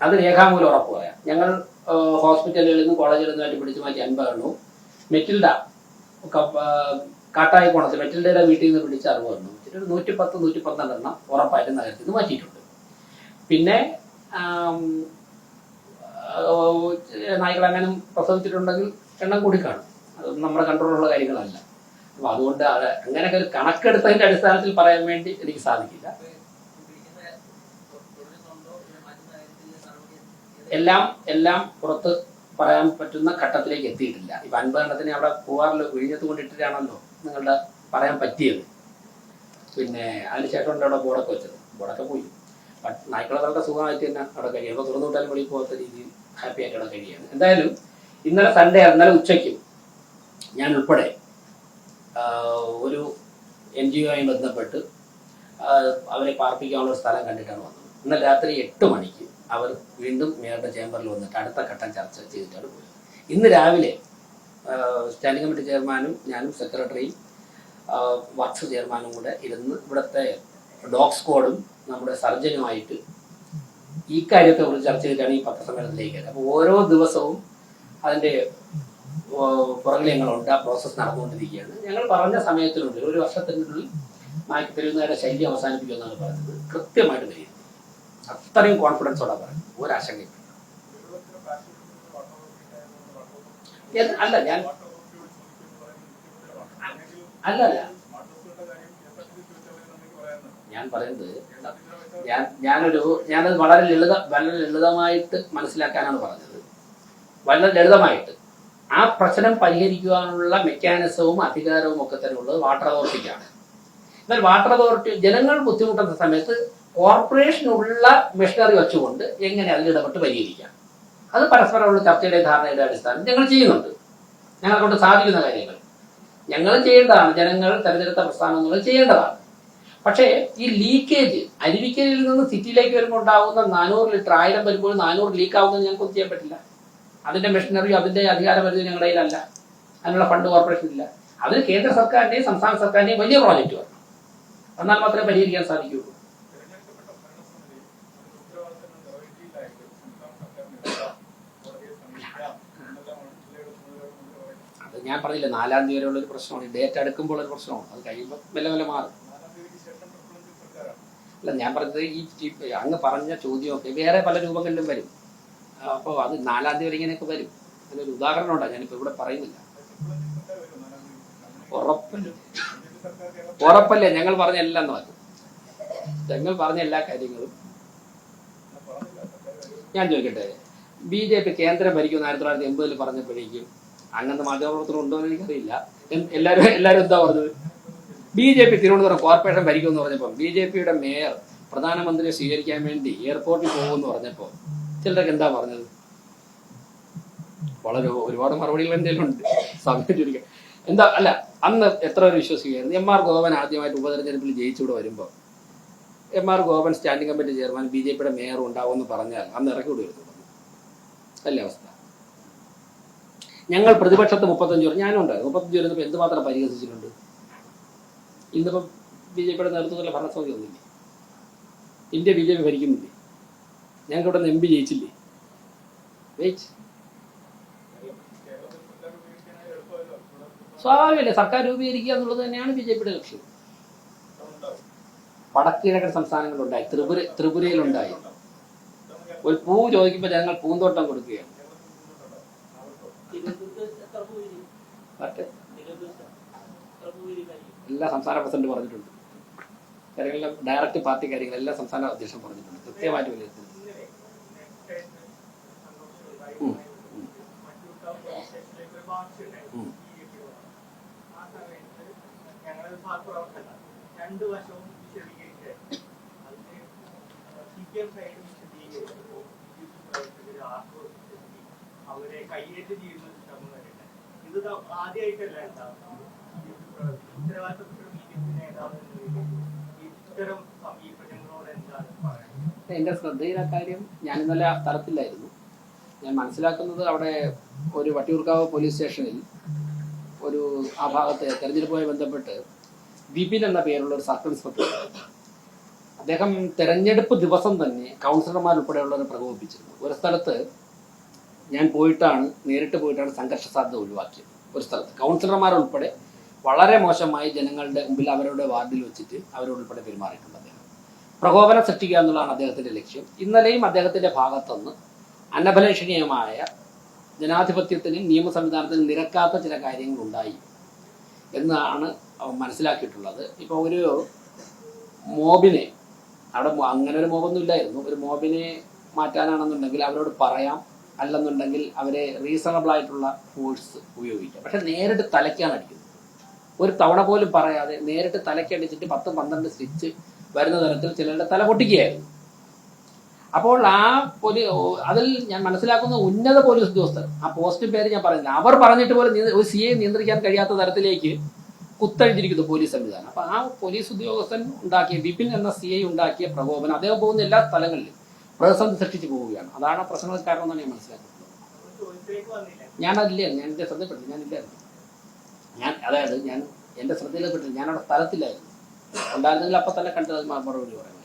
അത് രേഖാമൂലം ഉറപ്പ് പറയാം. ഞങ്ങൾ ഹോസ്പിറ്റലുകളിൽ നിന്നും കോളേജുകളിൽ നിന്നുമായിട്ട് പിടിച്ചു മാറ്റി 50 എണ്ണവും, മെറ്റിൽഡ കാട്ടായിക്കോണത്ത് മെറ്റിൽഡയുടെ വീട്ടിൽ നിന്ന് പിടിച്ച 60 എണ്ണം വെച്ചിട്ട് 110, 112 എണ്ണം ഉറപ്പായിട്ട് നഗരത്തിൽ നിന്ന് മാറ്റിയിട്ടുണ്ട്. പിന്നെ നായ്ക്കളെങ്ങാനും പ്രസവിച്ചിട്ടുണ്ടെങ്കിൽ എണ്ണം കൂടി കാണും. അതൊന്നും നമ്മുടെ കൺട്രോളുള്ള കാര്യങ്ങളല്ല. അപ്പൊ അതുകൊണ്ട് അത് അങ്ങനെയൊക്കെ ഒരു കണക്കെടുത്തതിന്റെ അടിസ്ഥാനത്തിൽ പറയാൻ വേണ്ടി എനിക്ക് സാധിക്കില്ല. എല്ലാം പുറത്ത് പറയാൻ പറ്റുന്ന ഘട്ടത്തിലേക്ക് എത്തിയിട്ടില്ല. ഇപ്പൊ 50 എണ്ണത്തിന് അവിടെ പൂവാറിൽ വിഴിഞ്ഞത്ത് കൊണ്ടിട്ടിട്ടാണല്ലോ നിങ്ങളുടെ പറയാൻ പറ്റിയത്. പിന്നെ അതിനുശേഷം ഉണ്ട് അവിടെ ബോർഡൊക്കെ വെച്ചത്. ബോർഡൊക്കെ പോയി. നായ്ക്കളെ വളരെ സുഖമായിട്ട് തന്നെ അവിടെ കഴിയും. അപ്പോൾ തുറന്നു വിട്ടാലും വെളിയിൽ പോകാത്ത രീതിയിൽ ഹാപ്പി ആയിട്ട് അവിടെ കഴിയാണ്. എന്തായാലും ഇന്നലെ സൺഡേ, ഇന്നലെ ഉച്ചയ്ക്കും ഞാൻ ഉൾപ്പെടെ ഒരു NGO ആയി ബന്ധപ്പെട്ട് അവരെ പാർപ്പിക്കാനുള്ള സ്ഥലം കണ്ടിട്ടാണ് വന്നത്. ഇന്നലെ രാത്രി 8 മണിക്ക് അവർ വീണ്ടും മേയറുടെ ചേംബറിൽ വന്നിട്ട് അടുത്ത ഘട്ടം ചർച്ച ചെയ്തിട്ടാണ് പോയത്. ഇന്ന് രാവിലെ സ്റ്റാൻഡിംഗ് കമ്മിറ്റി ചെയർമാനും ഞാനും സെക്രട്ടറിയും വർക്ക്സ് ചെയർമാനും കൂടെ ഇരുന്ന് ഇവിടുത്തെ ഡോഗ് സ്ക്വാഡും നമ്മുടെ സർജനുമായിട്ട് ഈ കാര്യത്തെ കുറിച്ച് ചർച്ച ചെയ്തിട്ടാണ് ഈ പത്രസമ്മേളനത്തിലേക്ക്. അപ്പോൾ ഓരോ ദിവസവും അതിൻ്റെ പുറകിൽ ഞങ്ങളുണ്ട്. ആ പ്രോസസ്സ് നടന്നുകൊണ്ടിരിക്കുകയാണ്. ഞങ്ങൾ പറഞ്ഞ സമയത്തിനുള്ളിൽ 1 വർഷത്തിനുള്ളിൽ തെരുവുനായുടെ ശല്യം അവസാനിപ്പിക്കുമെന്നാണ് പറഞ്ഞത്. കൃത്യമായിട്ട് കഴിയുന്നത്. അത്രയും കോൺഫിഡൻസോടെ പറഞ്ഞു, ഒരാശങ്കയും. അല്ല ഞാൻ അല്ലല്ല ഞാൻ പറയുന്നത് ഞാനത് വളരെ ലളിതമായിട്ട് മനസ്സിലാക്കാനാണ് പറഞ്ഞത്. വളരെ ലളിതമായിട്ട് ആ പ്രശ്നം പരിഹരിക്കുവാനുള്ള മെക്കാനിസവും അധികാരവും ഒക്കെ തന്നെ ഉള്ളത് വാട്ടർ അതോറിറ്റിക്കാണ്. എന്നാൽ വാട്ടർ അതോറിറ്റി ജനങ്ങൾ ബുദ്ധിമുട്ടുന്ന സമയത്ത് കോർപ്പറേഷനുള്ള മെഷീനറി വെച്ചുകൊണ്ട് എങ്ങനെ അതിലിടപെട്ട് പരിഹരിക്കാം, അത് പരസ്പരമുള്ള ചർച്ചയുടെ ധാരണയുടെ അടിസ്ഥാനം ഞങ്ങൾ ചെയ്യുന്നുണ്ട്. ഞങ്ങളെ കൊണ്ട് സാധിക്കുന്ന കാര്യങ്ങൾ ഞങ്ങൾ ചെയ്യേണ്ടതാണ്. ജനങ്ങൾ തെരഞ്ഞെടുത്ത പ്രസ്ഥാനങ്ങൾ ചെയ്യേണ്ടതാണ്. പക്ഷേ ഈ ലീക്കേജ് അരുവിക്കലിൽ നിന്ന് സിറ്റിയിലേക്ക് വരുമ്പോൾ ഉണ്ടാകുന്ന 400 ലിറ്റർ 1000 വരുമ്പോൾ 400 ലീക്ക് ആവുന്നത് ഞങ്ങൾക്കൊന്നും ചെയ്യാൻ പറ്റില്ല. അതിന്റെ മെഷീനറി അതിന്റെ അധികാര പരിധി ഞങ്ങളുടെ കയ്യിലല്ല. അതിനുള്ള ഫണ്ട് കോർപ്പറേഷൻ ഇല്ല. അതിന് കേന്ദ്ര സർക്കാരിന്റെയും സംസ്ഥാന സർക്കാരിന്റെയും വലിയ പ്രോജക്റ്റ് വരണം. എന്നാൽ മാത്രമേ പരിഹരിക്കാൻ സാധിക്കുകയുള്ളൂ. അത് ഞാൻ പറഞ്ഞില്ല, 4-ാം തീയതി വരെയുള്ള ഒരു പ്രശ്നമാണ്. ഡേറ്റ് അടുക്കുമ്പോൾ ഒരു പ്രശ്നമാണ്. അത് കഴിയുമ്പോൾ മെല്ലെ മെല്ലെ മാറും. അല്ല, ഞാൻ പറഞ്ഞത് ഈ അങ്ങ് പറഞ്ഞ ചോദ്യമൊക്കെ വേറെ പല രൂപങ്ങളിലും വരും. അപ്പോൾ അത് 4-ാം തീയതി വരെ ഇങ്ങനെയൊക്കെ വരും. അതിനൊരു ഉദാഹരണം ഉണ്ടാകും, ഞാനിപ്പോൾ ഇവിടെ പറയുന്നില്ല. ഉറപ്പല്ലേ ഞങ്ങൾ പറഞ്ഞ എല്ലാം നോക്കും. ഞങ്ങൾ പറഞ്ഞ എല്ലാ കാര്യങ്ങളും ഞാൻ ചോദിക്കട്ടെ, BJP കേന്ദ്രം ഭരിക്കുന്ന 1980 പറഞ്ഞപ്പോഴേക്കും അങ്ങനത്തെ മാധ്യമപ്രവർത്തനം ഉണ്ടോ എന്ന് എനിക്കറിയില്ല. എല്ലാവരും എന്താ പറഞ്ഞത്? BJP തിരുവനന്തപുരം കോർപ്പറേഷൻ ഭരിക്കുമെന്ന് പറഞ്ഞപ്പോൾ BJPയുടെ മേയർ പ്രധാനമന്ത്രിയെ സ്വീകരിക്കാൻ വേണ്ടി എയർപോർട്ടിൽ പോകുമെന്ന് പറഞ്ഞപ്പോൾ ചിലരൊക്കെ എന്താ പറഞ്ഞത്? ഒരുപാട് മറുപടികൾ എന്തെങ്കിലും ഉണ്ട്, സമയം ചുരുക്കം. എന്താ അല്ല, അന്ന് എത്ര പേര് വിശ്വസിക്കുകയായിരുന്നു? M.R. ഗോപൻ ആദ്യമായിട്ട് ഉപതെരഞ്ഞെടുപ്പിൽ ജയിച്ചുകൂടെ വരുമ്പോൾ M.R. Gopan standing committee chairman BJPയുടെ മേയർ ഉണ്ടാവുമെന്ന് പറഞ്ഞാൽ അന്ന് ഇറക്കി വിടുമായിരുന്നു. അല്ലേ അവസ്ഥ? ഞങ്ങൾ പ്രതിപക്ഷത്ത് 35 വരെ ഞാനും ഉണ്ടായിരുന്നു. 35 വരുന്നപ്പോൾ എന്തുമാത്രം പരിഹസിച്ചിട്ടുണ്ട്. ഇന്നിപ്പം BJPയുടെ നേതൃത്വത്തിലുള്ള ഭരണസമിതി ഒന്നില്ലേ? India BJP ഭരിക്കുന്നില്ലേ? ഞങ്ങൾക്ക് ഇവിടെ MP ജയിച്ചില്ലേ? സ്വാഭാവികമല്ലേ, സർക്കാർ രൂപീകരിക്കുക എന്നുള്ളത് തന്നെയാണ് BJPയുടെ ലക്ഷ്യം. വടക്ക് കിഴക്കൻ സംസ്ഥാനങ്ങളുണ്ടായി, ത്രിപുരയിലുണ്ടായി. ഒരു പൂ ചോദിക്കുമ്പോൾ ജനങ്ങൾ പൂന്തോട്ടം കൊടുക്കുകയാണ്. എല്ലാ സംസ്ഥാന പ്രസിഡന്റ് പറഞ്ഞിട്ടുണ്ട്. കാര്യങ്ങളിലും ഡയറക്റ്റ് പാർട്ടി കാര്യങ്ങൾ എല്ലാ സംസ്ഥാന അധ്യക്ഷൻ പറഞ്ഞിട്ടുണ്ട്. കൃത്യമായിട്ട് വിലയിരുത്തുന്നു. അവരെ കയ്യേറ്റ് ചെയ്യുന്ന ഇത് ആദ്യമായിട്ടല്ല ഇത്തരം സമീപനങ്ങളോട് എന്താണ് പറയുന്നത്? എന്റെ ശ്രദ്ധയിലെ കാര്യം, ഞാൻ ഇന്നലെ ആ സ്ഥലത്തില്ലായിരുന്നു. ഞാൻ മനസ്സിലാക്കുന്നത് അവിടെ ഒരു വട്ടിയൂർക്കാവ് പോലീസ് സ്റ്റേഷനിൽ ഒരു ആ ഭാഗത്തെ തെരഞ്ഞെടുപ്പുമായി ബന്ധപ്പെട്ട് വിപിൻ എന്ന പേരുള്ള ഒരു സർക്കിൾ ഇൻസ്പെക്ടർ, അദ്ദേഹം തെരഞ്ഞെടുപ്പ് ദിവസം തന്നെ കൗൺസിലർമാരുൾപ്പെടെയുള്ളവരെ പ്രകോപിപ്പിച്ചിരുന്നു. ഒരു സ്ഥലത്ത് ഞാൻ നേരിട്ട് പോയിട്ടാണ് സംഘർഷ സാധ്യത ഒഴിവാക്കിയത്. ഒരു സ്ഥലത്ത് കൗൺസിലർമാരുൾപ്പെടെ വളരെ മോശമായി ജനങ്ങളുടെ മുമ്പിൽ അവരുടെ വാർഡിൽ വെച്ചിട്ട് അവരോടുൾപ്പെടെ പെരുമാറിയിട്ടുണ്ട്. അദ്ദേഹം പ്രകോപനം സൃഷ്ടിക്കുക എന്നുള്ളതാണ് അദ്ദേഹത്തിന്റെ ലക്ഷ്യം. ഇന്നലെയും അദ്ദേഹത്തിന്റെ ഭാഗത്തുനിന്ന് അനഭിലഷണീയമായ ജനാധിപത്യത്തിനും നിയമ സംവിധാനത്തിനും നിരക്കാത്ത ചില കാര്യങ്ങൾ ഉണ്ടായി എന്നാണ് മനസ്സിലാക്കിയിട്ടുള്ളത്. ഇപ്പോൾ ഒരു മോബിനെ അവിടെ അങ്ങനെ ഒരു മോബൊന്നും ഇല്ലായിരുന്നു. ഒരു മോബിനെ മാറ്റാനാണെന്നുണ്ടെങ്കിൽ അവരോട് പറയാം, അല്ലെന്നുണ്ടെങ്കിൽ അവരെ റീസണബിൾ ആയിട്ടുള്ള ഫോഴ്സ് ഉപയോഗിക്കാം. പക്ഷെ നേരിട്ട് തലയ്ക്കാണ് അടിക്കുന്നത്. ഒരു തവണ പോലും പറയാതെ നേരിട്ട് തലയ്ക്കടിച്ചിട്ട് 10-12 സ്റ്റിച്ച് വരുന്ന തരത്തിൽ ചിലരുടെ തല പൊട്ടിക്കുകയായിരുന്നു. അപ്പോൾ അതിൽ ഞാൻ മനസ്സിലാക്കുന്ന ഉന്നത പോലീസ് ഉദ്യോഗസ്ഥർ, ആ പോസ്റ്റ് പേര് ഞാൻ പറയുന്നില്ല, അവർ പറഞ്ഞിട്ട് പോലും ഒരു CA നിയന്ത്രിക്കാൻ കഴിയാത്ത തരത്തിലേക്ക് കുത്തഴിഞ്ഞിരിക്കുന്നു പോലീസ് സംവിധാനം. അപ്പൊ ആ പോലീസ് ഉദ്യോഗസ്ഥൻ ഉണ്ടാക്കിയ വിപിൻ എന്ന CI ഉണ്ടാക്കിയ പ്രകോപനം അദ്ദേഹം പോകുന്ന എല്ലാ സ്ഥലങ്ങളിലും പ്രതിസന്ധി സൃഷ്ടിച്ചു പോവുകയാണ്. അതാണ് പ്രശ്നങ്ങൾക്ക് കാരണം എന്നാണ് ഞാൻ മനസ്സിലാക്കുന്നത്. ഞാനല്ല, ഞാൻ എന്റെ ശ്രദ്ധപ്പെട്ടില്ല, ഞാനില്ലായിരുന്നു. ഞാൻ എന്റെ ശ്രദ്ധയിൽപ്പെട്ടില്ല, ഞാനവിടെ സ്ഥലത്തില്ലായിരുന്നു. ഉണ്ടായിരുന്നെങ്കിൽ അപ്പം തന്നെ കണ്ടത് മറുപടി പറയാം.